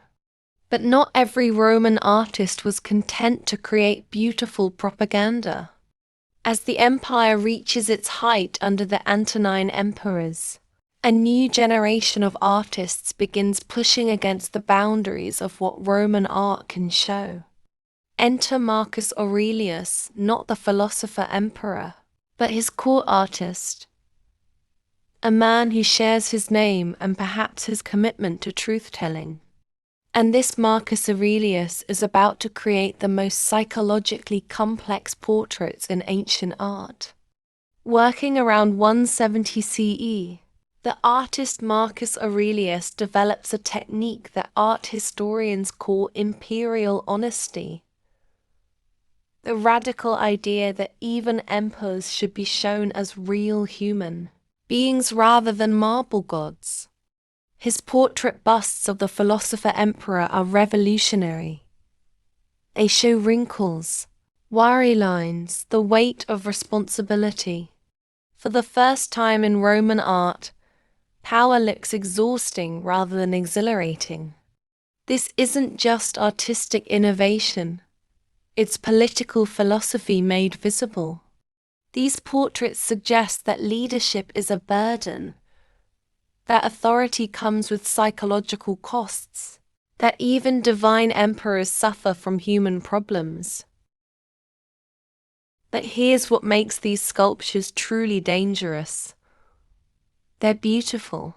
But not every Roman artist was content to create beautiful propaganda. As the empire reaches its height under the Antonine emperors, a new generation of artists begins pushing against the boundaries of what Roman art can show. Enter Marcus Aurelius, not the philosopher emperor, but his court artist, a man who shares his name and perhaps his commitment to truth-telling. And this Marcus Aurelius is about to create the most psychologically complex portraits in ancient art. Working around 170 CE, the artist Marcus Aurelius develops a technique that art historians call imperial honesty. The radical idea that even emperors should be shown as real human beings rather than marble gods. His portrait busts of the philosopher emperor are revolutionary. They show wrinkles, Wiry lines, the weight of responsibility. For the first time in Roman art, power looks exhausting rather than exhilarating. This isn't just artistic innovation, it's political philosophy made visible. These portraits suggest that leadership is a burden, that authority comes with psychological costs, that even divine emperors suffer from human problems. But here's what makes these sculptures truly dangerous. They're beautiful.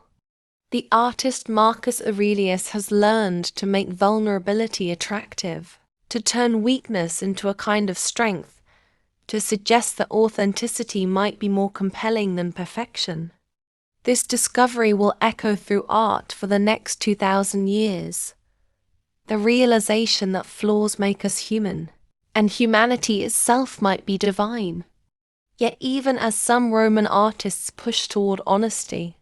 The artist Marcus Aurelius has learned to make vulnerability attractive, to turn weakness into a kind of strength, to suggest that authenticity might be more compelling than perfection. This discovery will echo through art for the next 2,000 years. The realization that flaws make us human, and humanity itself might be divine. Yet even as some Roman artists push toward honesty,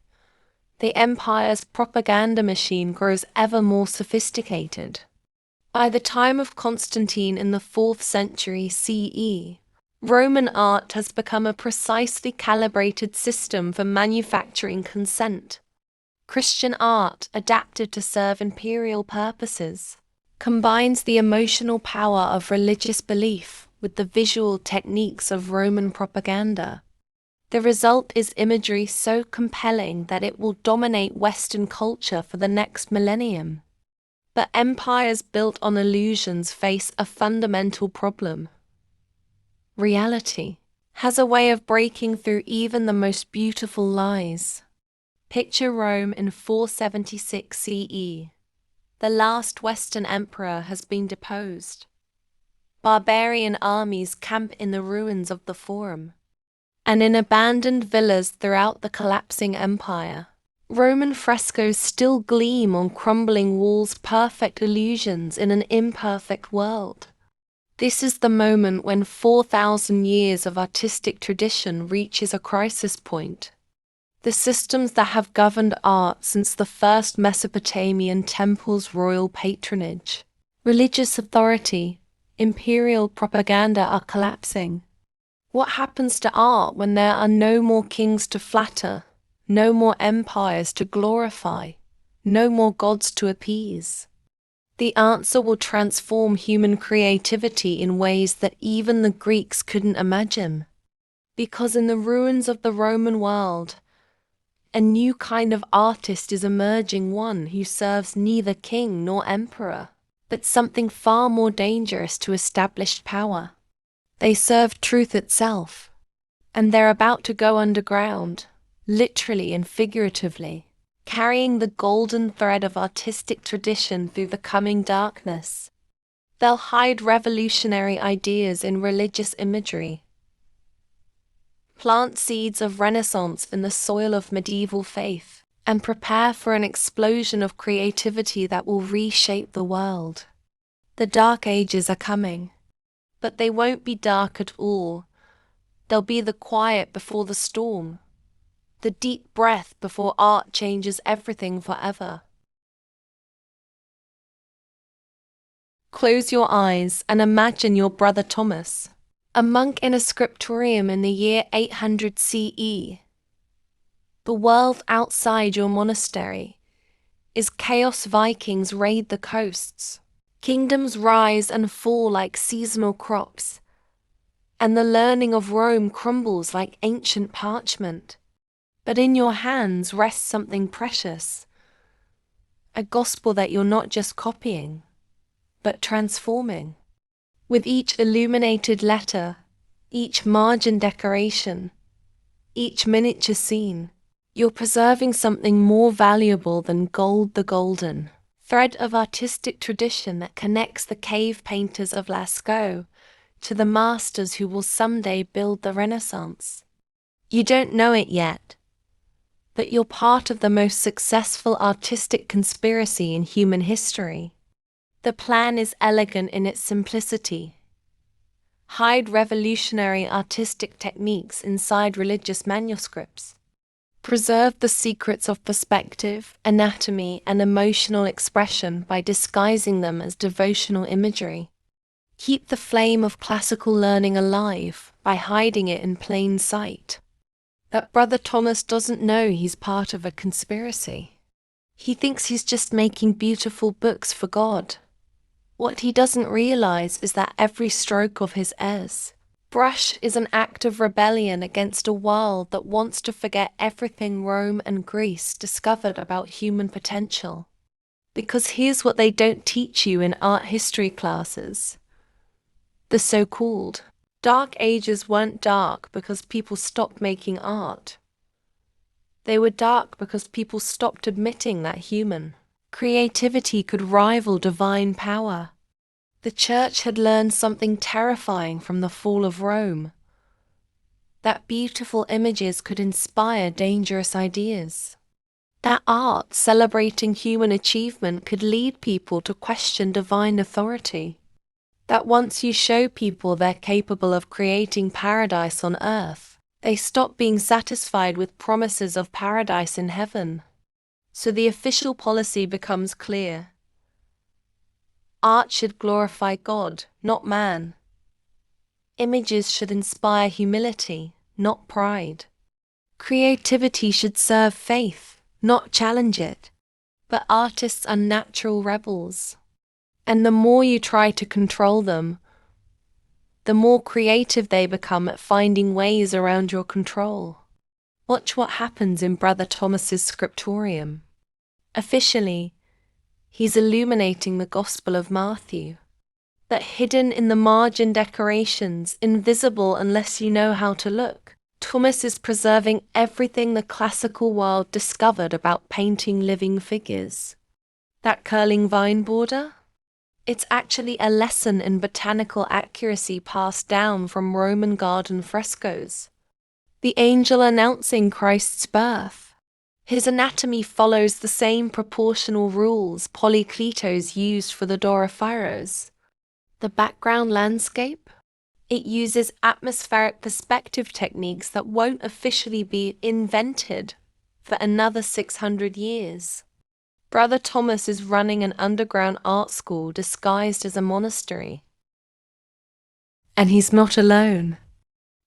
the empire's propaganda machine grows ever more sophisticated. By the time of Constantine in the 4th century CE, Roman art has become a precisely calibrated system for manufacturing consent. Christian art, adapted to serve imperial purposes, combines the emotional power of religious belief with the visual techniques of Roman propaganda. The result is imagery so compelling that it will dominate Western culture for the next millennium. But empires built on illusions face a fundamental problem. Reality has a way of breaking through even the most beautiful lies. Picture Rome in 476 CE. The last Western emperor has been deposed. Barbarian armies camp in the ruins of the Forum, and in abandoned villas throughout the collapsing empire, Roman frescoes still gleam on crumbling walls, perfect illusions in an imperfect world. This is the moment when 4,000 years of artistic tradition reaches a crisis point. The systems that have governed art since the first Mesopotamian temple's royal patronage, religious authority, imperial propaganda are collapsing. What happens to art when there are no more kings to flatter, no more empires to glorify, no more gods to appease? The answer will transform human creativity in ways that even the Greeks couldn't imagine. Because in the ruins of the Roman world, a new kind of artist is emerging, one who serves neither king nor emperor, but something far more dangerous to established power. They serve truth itself, and they're about to go underground, literally and figuratively, carrying the golden thread of artistic tradition through the coming darkness. They'll hide revolutionary ideas in religious imagery, plant seeds of Renaissance in the soil of medieval faith, and prepare for an explosion of creativity that will reshape the world. The Dark Ages are coming, but they won't be dark at all. They'll be the quiet before the storm, the deep breath before art changes everything forever. Close your eyes and imagine your brother Thomas, a monk in a scriptorium in the year 800 CE. The world outside your monastery is chaos. Vikings raid the coasts. Kingdoms rise and fall like seasonal crops, and the learning of Rome crumbles like ancient parchment. But in your hands rests something precious, a gospel that you're not just copying, but transforming. With each illuminated letter, each margin decoration, each miniature scene, you're preserving something more valuable than gold, the golden thread of artistic tradition that connects the cave painters of Lascaux to the masters who will someday build the Renaissance. You don't know it yet, but you're part of the most successful artistic conspiracy in human history. The plan is elegant in its simplicity. Hide revolutionary artistic techniques inside religious manuscripts. Preserve the secrets of perspective, anatomy, and emotional expression by disguising them as devotional imagery. keep the flame of classical learning alive by hiding it in plain sight. That Brother Thomas doesn't know he's part of a conspiracy. He thinks he's just making beautiful books for God. What he doesn't realize is that every stroke of his brush is an act of rebellion against a world that wants to forget everything Rome and Greece discovered about human potential. Because here's what they don't teach you in art history classes. The so-called Dark Ages weren't dark because people stopped making art. They were dark because people stopped admitting that human creativity could rival divine power. The church had learned something terrifying from the fall of Rome. That beautiful images could inspire dangerous ideas. That art celebrating human achievement could lead people to question divine authority. That once you show people they're capable of creating paradise on earth, they stop being satisfied with promises of paradise in heaven. So the official policy becomes clear. Art should glorify God, not man. Images should inspire humility, not pride. Creativity should serve faith, not challenge it. But artists are natural rebels. And the more you try to control them, the more creative they become at finding ways around your control. Watch what happens in Brother Thomas's scriptorium. Officially, he's illuminating the Gospel of Matthew. That hidden in the margin decorations, invisible unless you know how to look, Thomas is preserving everything the classical world discovered about painting living figures. That curling vine border? It's actually a lesson in botanical accuracy passed down from Roman garden frescoes. The angel announcing Christ's birth. His anatomy follows the same proportional rules Polykletos used for the Dorophyros. The background landscape? It uses atmospheric perspective techniques that won't officially be invented for another 600 years. Brother Thomas is running an underground art school disguised as a monastery. And he's not alone.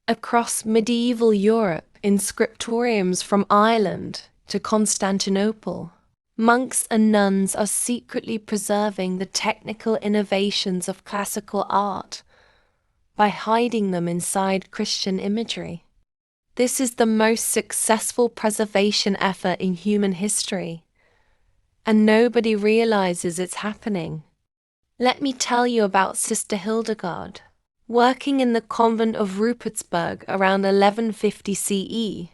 Across medieval Europe, in scriptoriums from Ireland to Constantinople, monks and nuns are secretly preserving the technical innovations of classical art by hiding them inside Christian imagery. This is the most successful preservation effort in human history, and nobody realizes it's happening. Let me tell you about Sister Hildegard. Working in the convent of Rupertsberg around 1150 CE.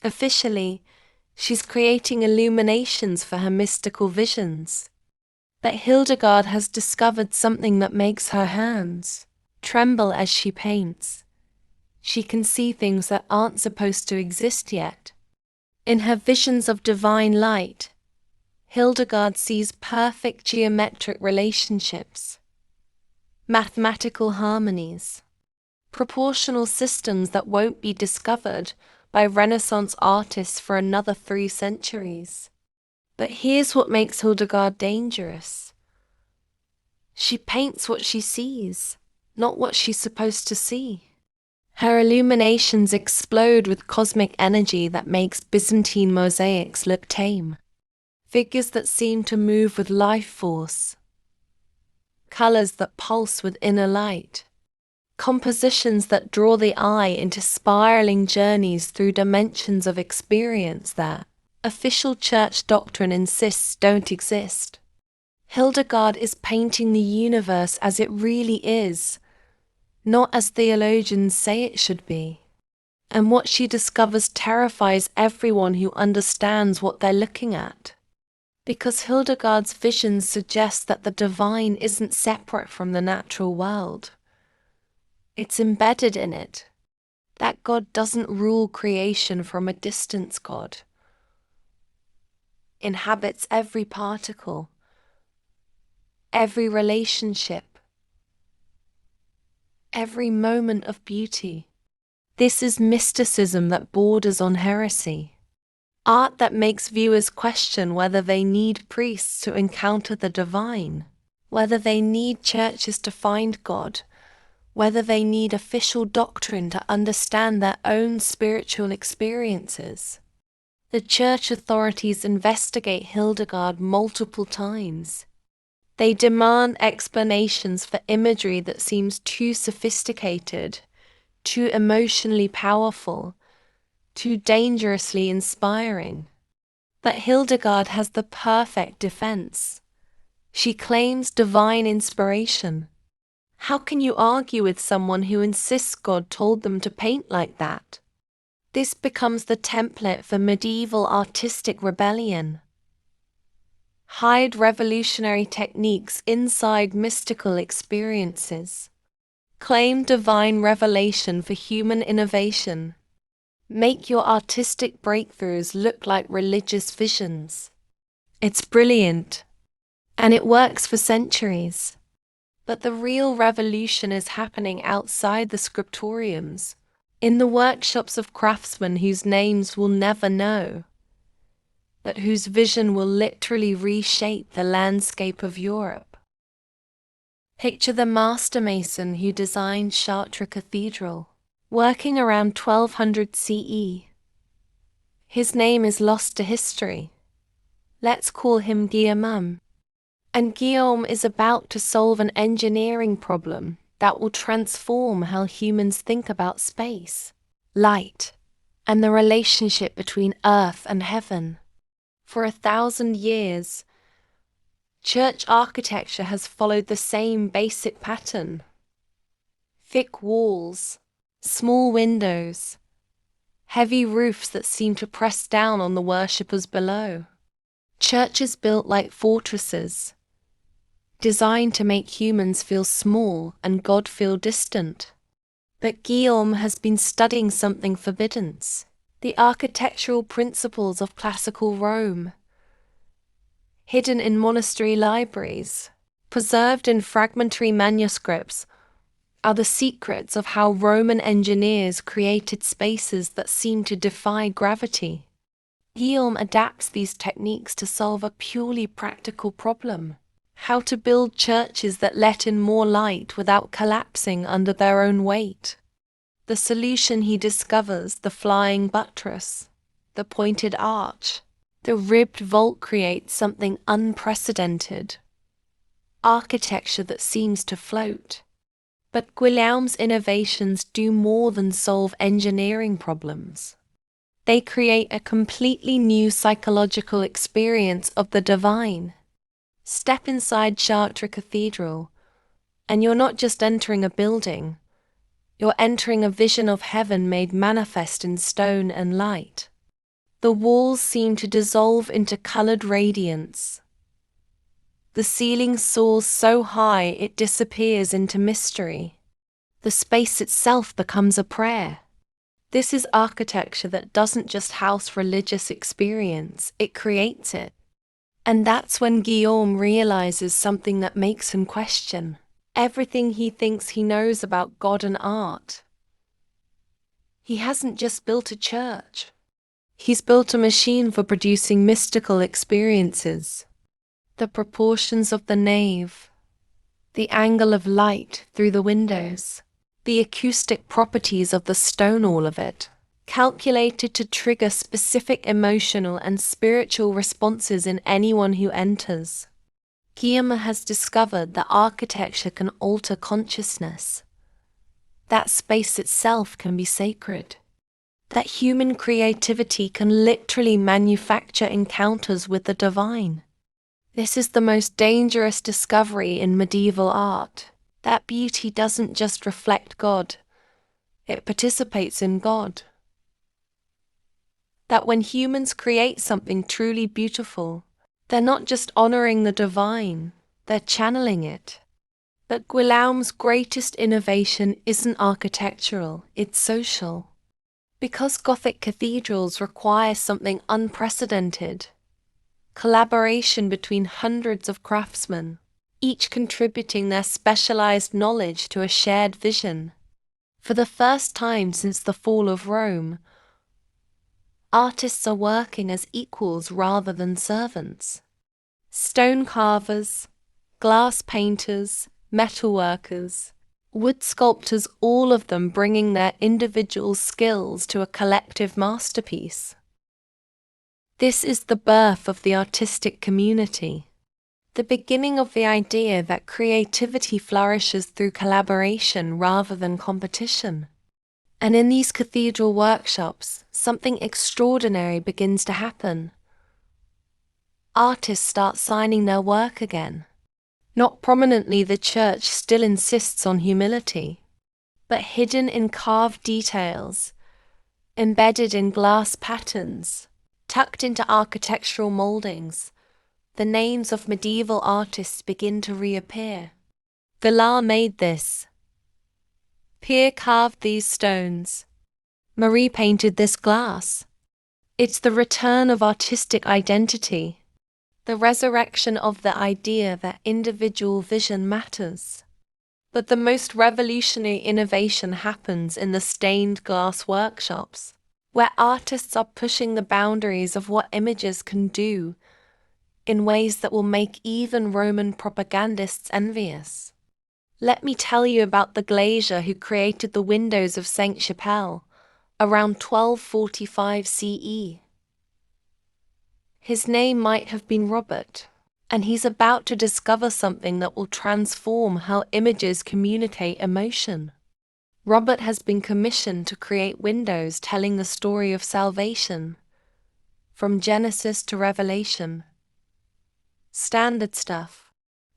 Officially, she's creating illuminations for her mystical visions. But Hildegard has discovered something that makes her hands tremble as she paints. She can see things that aren't supposed to exist yet. In her visions of divine light, Hildegard sees perfect geometric relationships, mathematical harmonies, proportional systems that won't be discovered by Renaissance artists for another 3 centuries. But here's what makes Hildegard dangerous. She paints what she sees, not what she's supposed to see. Her illuminations explode with cosmic energy that makes Byzantine mosaics look tame. Figures that seem to move with life force. Colors that pulse with inner light. Compositions that draw the eye into spiraling journeys through dimensions of experience that official church doctrine insists don't exist. Hildegard is painting the universe as it really is, not as theologians say it should be. And what she discovers terrifies everyone who understands what they're looking at. Because Hildegard's visions suggest that the divine isn't separate from the natural world. It's embedded in it. That God doesn't rule creation from a distance. God inhabits every particle, every relationship, every moment of beauty. This is mysticism that borders on heresy. Art that makes viewers question whether they need priests to encounter the divine. whether they need churches to find God, whether they need official doctrine to understand their own spiritual experiences. The church authorities investigate Hildegard multiple times. They demand explanations for imagery that seems too sophisticated, too emotionally powerful, too dangerously inspiring. But Hildegard has the perfect defense. She claims divine inspiration. How can you argue with someone who insists God told them to paint like that? This becomes the template for medieval artistic rebellion. Hide revolutionary techniques inside mystical experiences. Claim divine revelation for human innovation. Make your artistic breakthroughs look like religious visions. It's brilliant, and it works for centuries. But the real revolution is happening outside the scriptoriums, in the workshops of craftsmen whose names we'll never know, but whose vision will literally reshape the landscape of Europe. Picture the master mason who designed Chartres Cathedral, working around 1200 CE. His name is lost to history. Let's call him Guillaume. And Guillaume is about to solve an engineering problem that will transform how humans think about space, light, and the relationship between earth and heaven. For 1,000 years, church architecture has followed the same basic pattern. Thick walls, small windows, heavy roofs that seem to press down on the worshippers below. Churches built like fortresses, designed to make humans feel small and God feel distant. But Guillaume has been studying something forbidden: the architectural principles of classical Rome. Hidden in monastery libraries, preserved in fragmentary manuscripts, are the secrets of how Roman engineers created spaces that seem to defy gravity. Guillaume adapts these techniques to solve a purely practical problem: how to build churches that let in more light without collapsing under their own weight. The solution he discovers: the flying buttress, the pointed arch, the ribbed vault, creates something unprecedented. Architecture that seems to float. But Guillaume's innovations do more than solve engineering problems. They create a completely new psychological experience of the divine. Step inside Chartres Cathedral, and you're not just entering a building, you're entering a vision of heaven made manifest in stone and light. The walls seem to dissolve into colored radiance. The ceiling soars so high it disappears into mystery. The space itself becomes a prayer. This is architecture that doesn't just house religious experience, it creates it. And that's when Guillaume realizes something that makes him question everything he thinks he knows about God and art. He hasn't just built a church. He's built a machine for producing mystical experiences. The proportions of the nave, the angle of light through the windows, the acoustic properties of the stone, all of it, calculated to trigger specific emotional and spiritual responses in anyone who enters. Guillaume has discovered that architecture can alter consciousness, that space itself can be sacred, that human creativity can literally manufacture encounters with the divine. This is the most dangerous discovery in medieval art, that beauty doesn't just reflect God, it participates in God. That when humans create something truly beautiful, they're not just honoring the divine, they're channeling it. But Guillaume's greatest innovation isn't architectural, it's social. Because Gothic cathedrals require something unprecedented: collaboration between hundreds of craftsmen, each contributing their specialized knowledge to a shared vision. For the first time since the fall of Rome, artists are working as equals rather than servants. Stone carvers, glass painters, metalworkers, wood sculptors, all of them bringing their individual skills to a collective masterpiece. This is the birth of the artistic community, the beginning of the idea that creativity flourishes through collaboration rather than competition. And in these cathedral workshops, something extraordinary begins to happen. Artists start signing their work again. Not prominently, the church still insists on humility, but hidden in carved details, embedded in glass patterns, tucked into architectural moldings, the names of medieval artists begin to reappear. Villar made this. Pierre carved these stones. Marie painted this glass. It's the return of artistic identity, the resurrection of the idea that individual vision matters. But the most revolutionary innovation happens in the stained glass workshops, where artists are pushing the boundaries of what images can do in ways that will make even Roman propagandists envious. Let me tell you about the glazier who created the windows of Sainte-Chapelle around 1245 CE. His name might have been Robert, and he's about to discover something that will transform how images communicate emotion. Robert has been commissioned to create windows telling the story of salvation, from Genesis to Revelation. Standard stuff.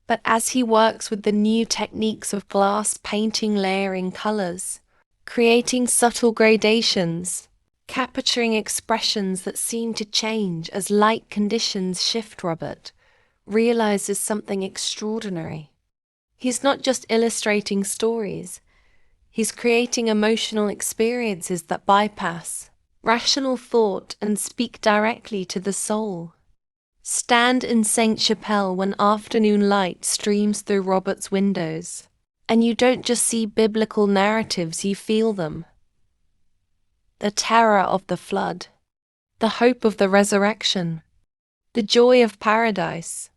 But as he works with the new techniques of glass painting, layering colors, creating subtle gradations, capturing expressions that seem to change as light conditions shift, Robert realizes something extraordinary. He's not just illustrating stories, he's creating emotional experiences that bypass rational thought and speak directly to the soul. Stand in Sainte-Chapelle when afternoon light streams through Robert's windows, and you don't just see biblical narratives, you feel them. The terror of the flood, the hope of the resurrection, the joy of paradise.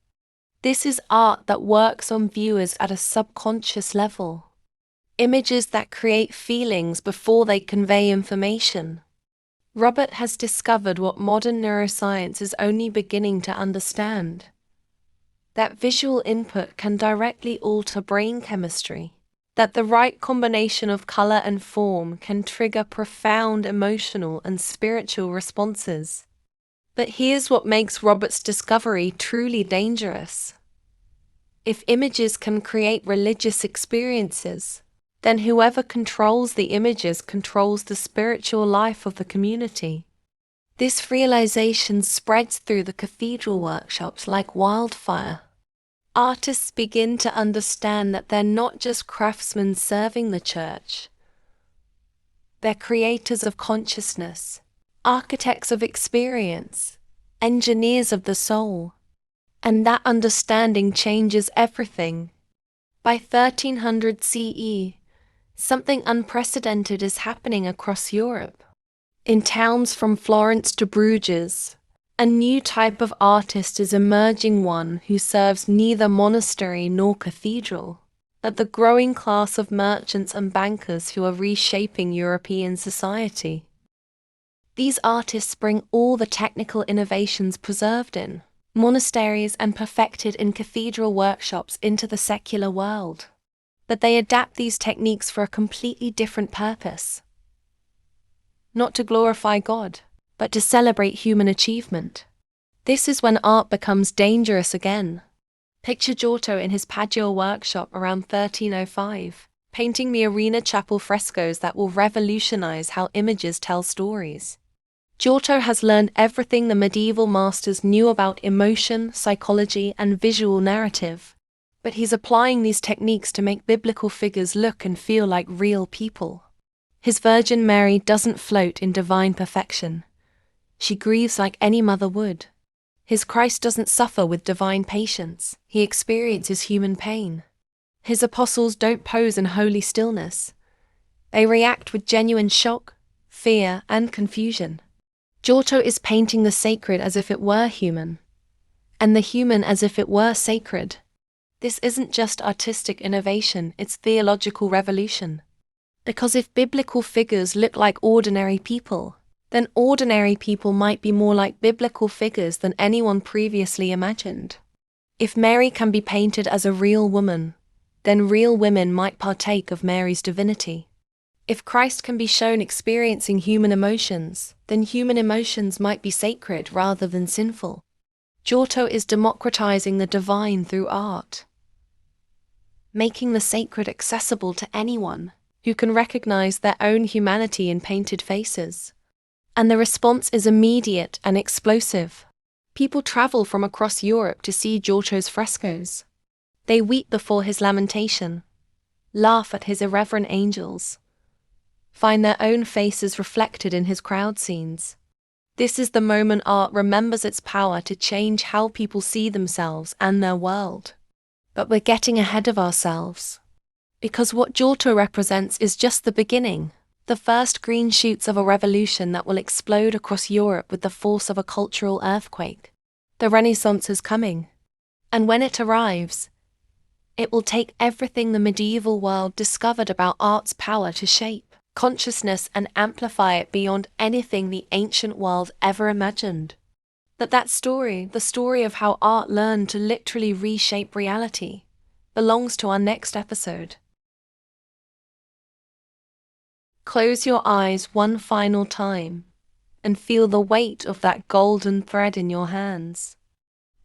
This is art that works on viewers at a subconscious level. Images that create feelings before they convey information. Robert has discovered what modern neuroscience is only beginning to understand: that visual input can directly alter brain chemistry, that the right combination of color and form can trigger profound emotional and spiritual responses. But here's what makes Robert's discovery truly dangerous. If images can create religious experiences, then whoever controls the images controls the spiritual life of the community. This realization spreads through the cathedral workshops like wildfire. Artists begin to understand that they're not just craftsmen serving the church. They're creators of consciousness, architects of experience, engineers of the soul. And that understanding changes everything. By 1300 CE, something unprecedented is happening across Europe. In towns from Florence to Bruges, a new type of artist is emerging, one who serves neither monastery nor cathedral, but the growing class of merchants and bankers who are reshaping European society. These artists bring all the technical innovations preserved in monasteries and perfected in cathedral workshops into the secular world. But they adapt these techniques for a completely different purpose. Not to glorify God, but to celebrate human achievement. This is when art becomes dangerous again. Picture Giotto in his Padua workshop around 1305, painting the Arena Chapel frescoes that will revolutionize how images tell stories. Giotto has learned everything the medieval masters knew about emotion, psychology, and visual narrative. But he's applying these techniques to make biblical figures look and feel like real people. His Virgin Mary doesn't float in divine perfection. She grieves like any mother would. His Christ doesn't suffer with divine patience. He experiences human pain. His apostles don't pose in holy stillness. They react with genuine shock, fear, and confusion. Giotto is painting the sacred as if it were human, and the human as if it were sacred. This isn't just artistic innovation, it's theological revolution. Because if biblical figures look like ordinary people, then ordinary people might be more like biblical figures than anyone previously imagined. If Mary can be painted as a real woman, then real women might partake of Mary's divinity. If Christ can be shown experiencing human emotions, then human emotions might be sacred rather than sinful. Giotto is democratizing the divine through art, making the sacred accessible to anyone who can recognize their own humanity in painted faces. And the response is immediate and explosive. People travel from across Europe to see Giotto's frescoes. They weep before his lamentation, laugh at his irreverent angels, find their own faces reflected in his crowd scenes. This is the moment art remembers its power to change how people see themselves and their world. But we're getting ahead of ourselves. Because what Giotto represents is just the beginning, the first green shoots of a revolution that will explode across Europe with the force of a cultural earthquake. The Renaissance is coming. And when it arrives, it will take everything the medieval world discovered about art's power to shape consciousness and amplify it beyond anything the ancient world ever imagined. That story, the story of how art learned to literally reshape reality, belongs to our next episode. Close your eyes one final time and feel the weight of that golden thread in your hands.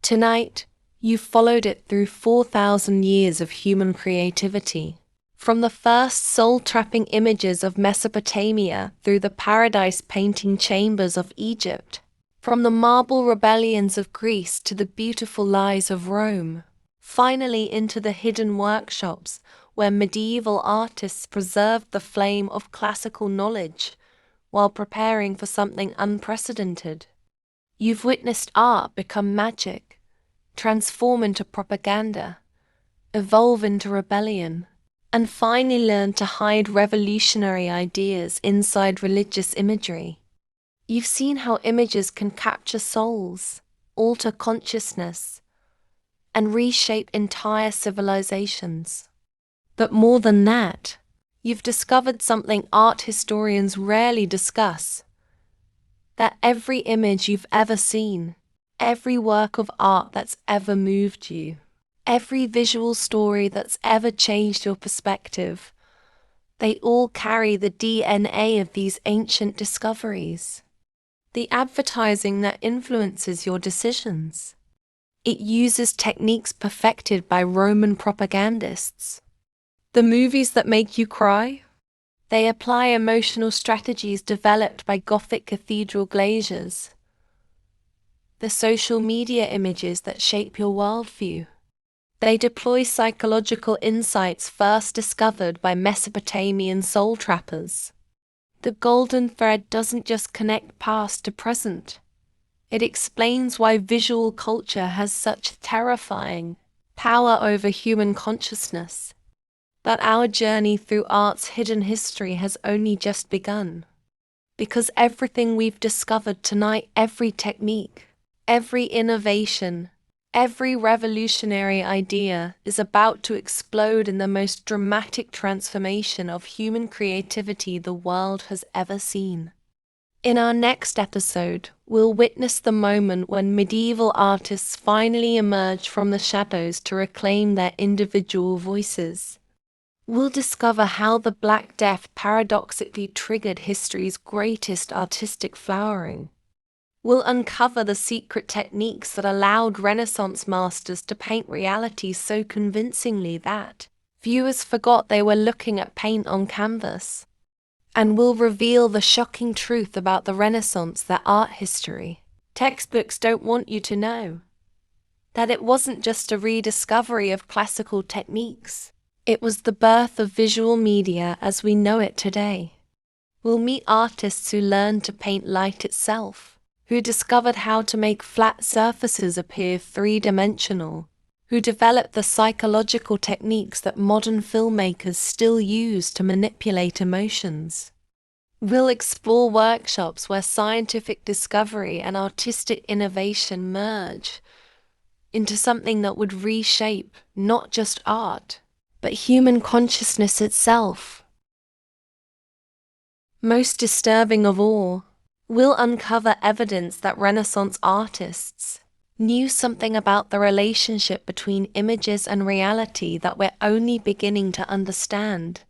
Tonight, you followed it through 4,000 years of human creativity. From the first soul-trapping images of Mesopotamia through the paradise-painting chambers of Egypt, from the marble rebellions of Greece to the beautiful lies of Rome, finally into the hidden workshops where medieval artists preserved the flame of classical knowledge while preparing for something unprecedented. You've witnessed art become magic, transform into propaganda, evolve into rebellion, and finally learn to hide revolutionary ideas inside religious imagery. You've seen how images can capture souls, alter consciousness, and reshape entire civilizations. But more than that, you've discovered something art historians rarely discuss: that every image you've ever seen, every work of art that's ever moved you, every visual story that's ever changed your perspective, they all carry the DNA of these ancient discoveries. The advertising that influences your decisions. It uses techniques perfected by Roman propagandists. The movies that make you cry? They apply emotional strategies developed by Gothic cathedral glaziers. The social media images that shape your worldview. They deploy psychological insights first discovered by Mesopotamian soul trappers. The golden thread doesn't just connect past to present. It explains why visual culture has such terrifying power over human consciousness. That our journey through art's hidden history has only just begun. Because everything we've discovered tonight, every technique, every innovation, every revolutionary idea is about to explode in the most dramatic transformation of human creativity the world has ever seen. In our next episode, we'll witness the moment when medieval artists finally emerge from the shadows to reclaim their individual voices. We'll discover how the Black Death paradoxically triggered history's greatest artistic flowering. We'll uncover the secret techniques that allowed Renaissance masters to paint reality so convincingly that viewers forgot they were looking at paint on canvas. And we'll reveal the shocking truth about the Renaissance that art history textbooks don't want you to know. That it wasn't just a rediscovery of classical techniques. It was the birth of visual media as we know it today. We'll meet artists who learned to paint light itself, who discovered how to make flat surfaces appear three-dimensional, who developed the psychological techniques that modern filmmakers still use to manipulate emotions. We'll explore workshops where scientific discovery and artistic innovation merge, into something that would reshape not just art, but human consciousness itself. Most disturbing of all, we'll uncover evidence that Renaissance artists knew something about the relationship between images and reality that we're only beginning to understand,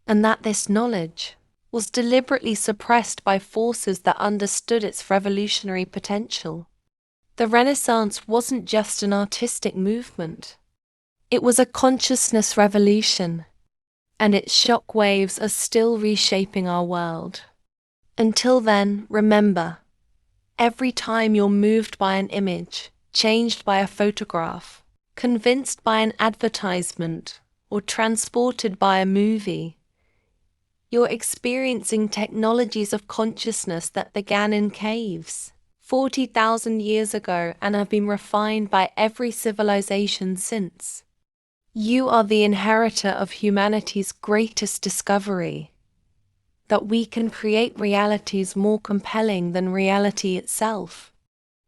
and that this knowledge was deliberately suppressed by forces that understood its revolutionary potential. The Renaissance wasn't just an artistic movement. It was a consciousness revolution, and its shock waves are still reshaping our world. Until then, remember, every time you're moved by an image, changed by a photograph, convinced by an advertisement, or transported by a movie, you're experiencing technologies of consciousness that began in caves 40,000 years ago and have been refined by every civilization since. You are the inheritor of humanity's greatest discovery, that we can create realities more compelling than reality itself.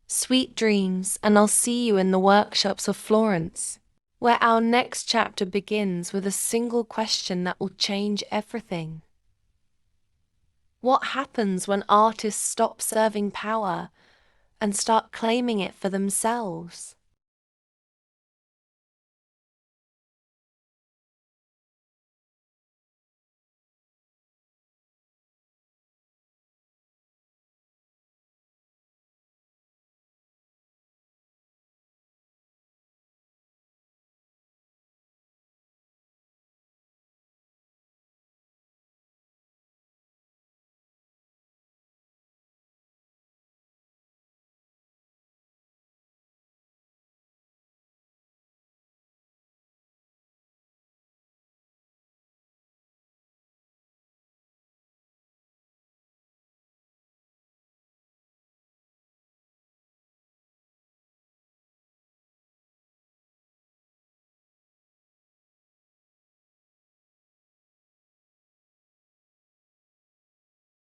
Sweet dreams, and I'll see you in the workshops of Florence, where our next chapter begins with a single question that will change everything. What happens when artists stop serving power and start claiming it for themselves?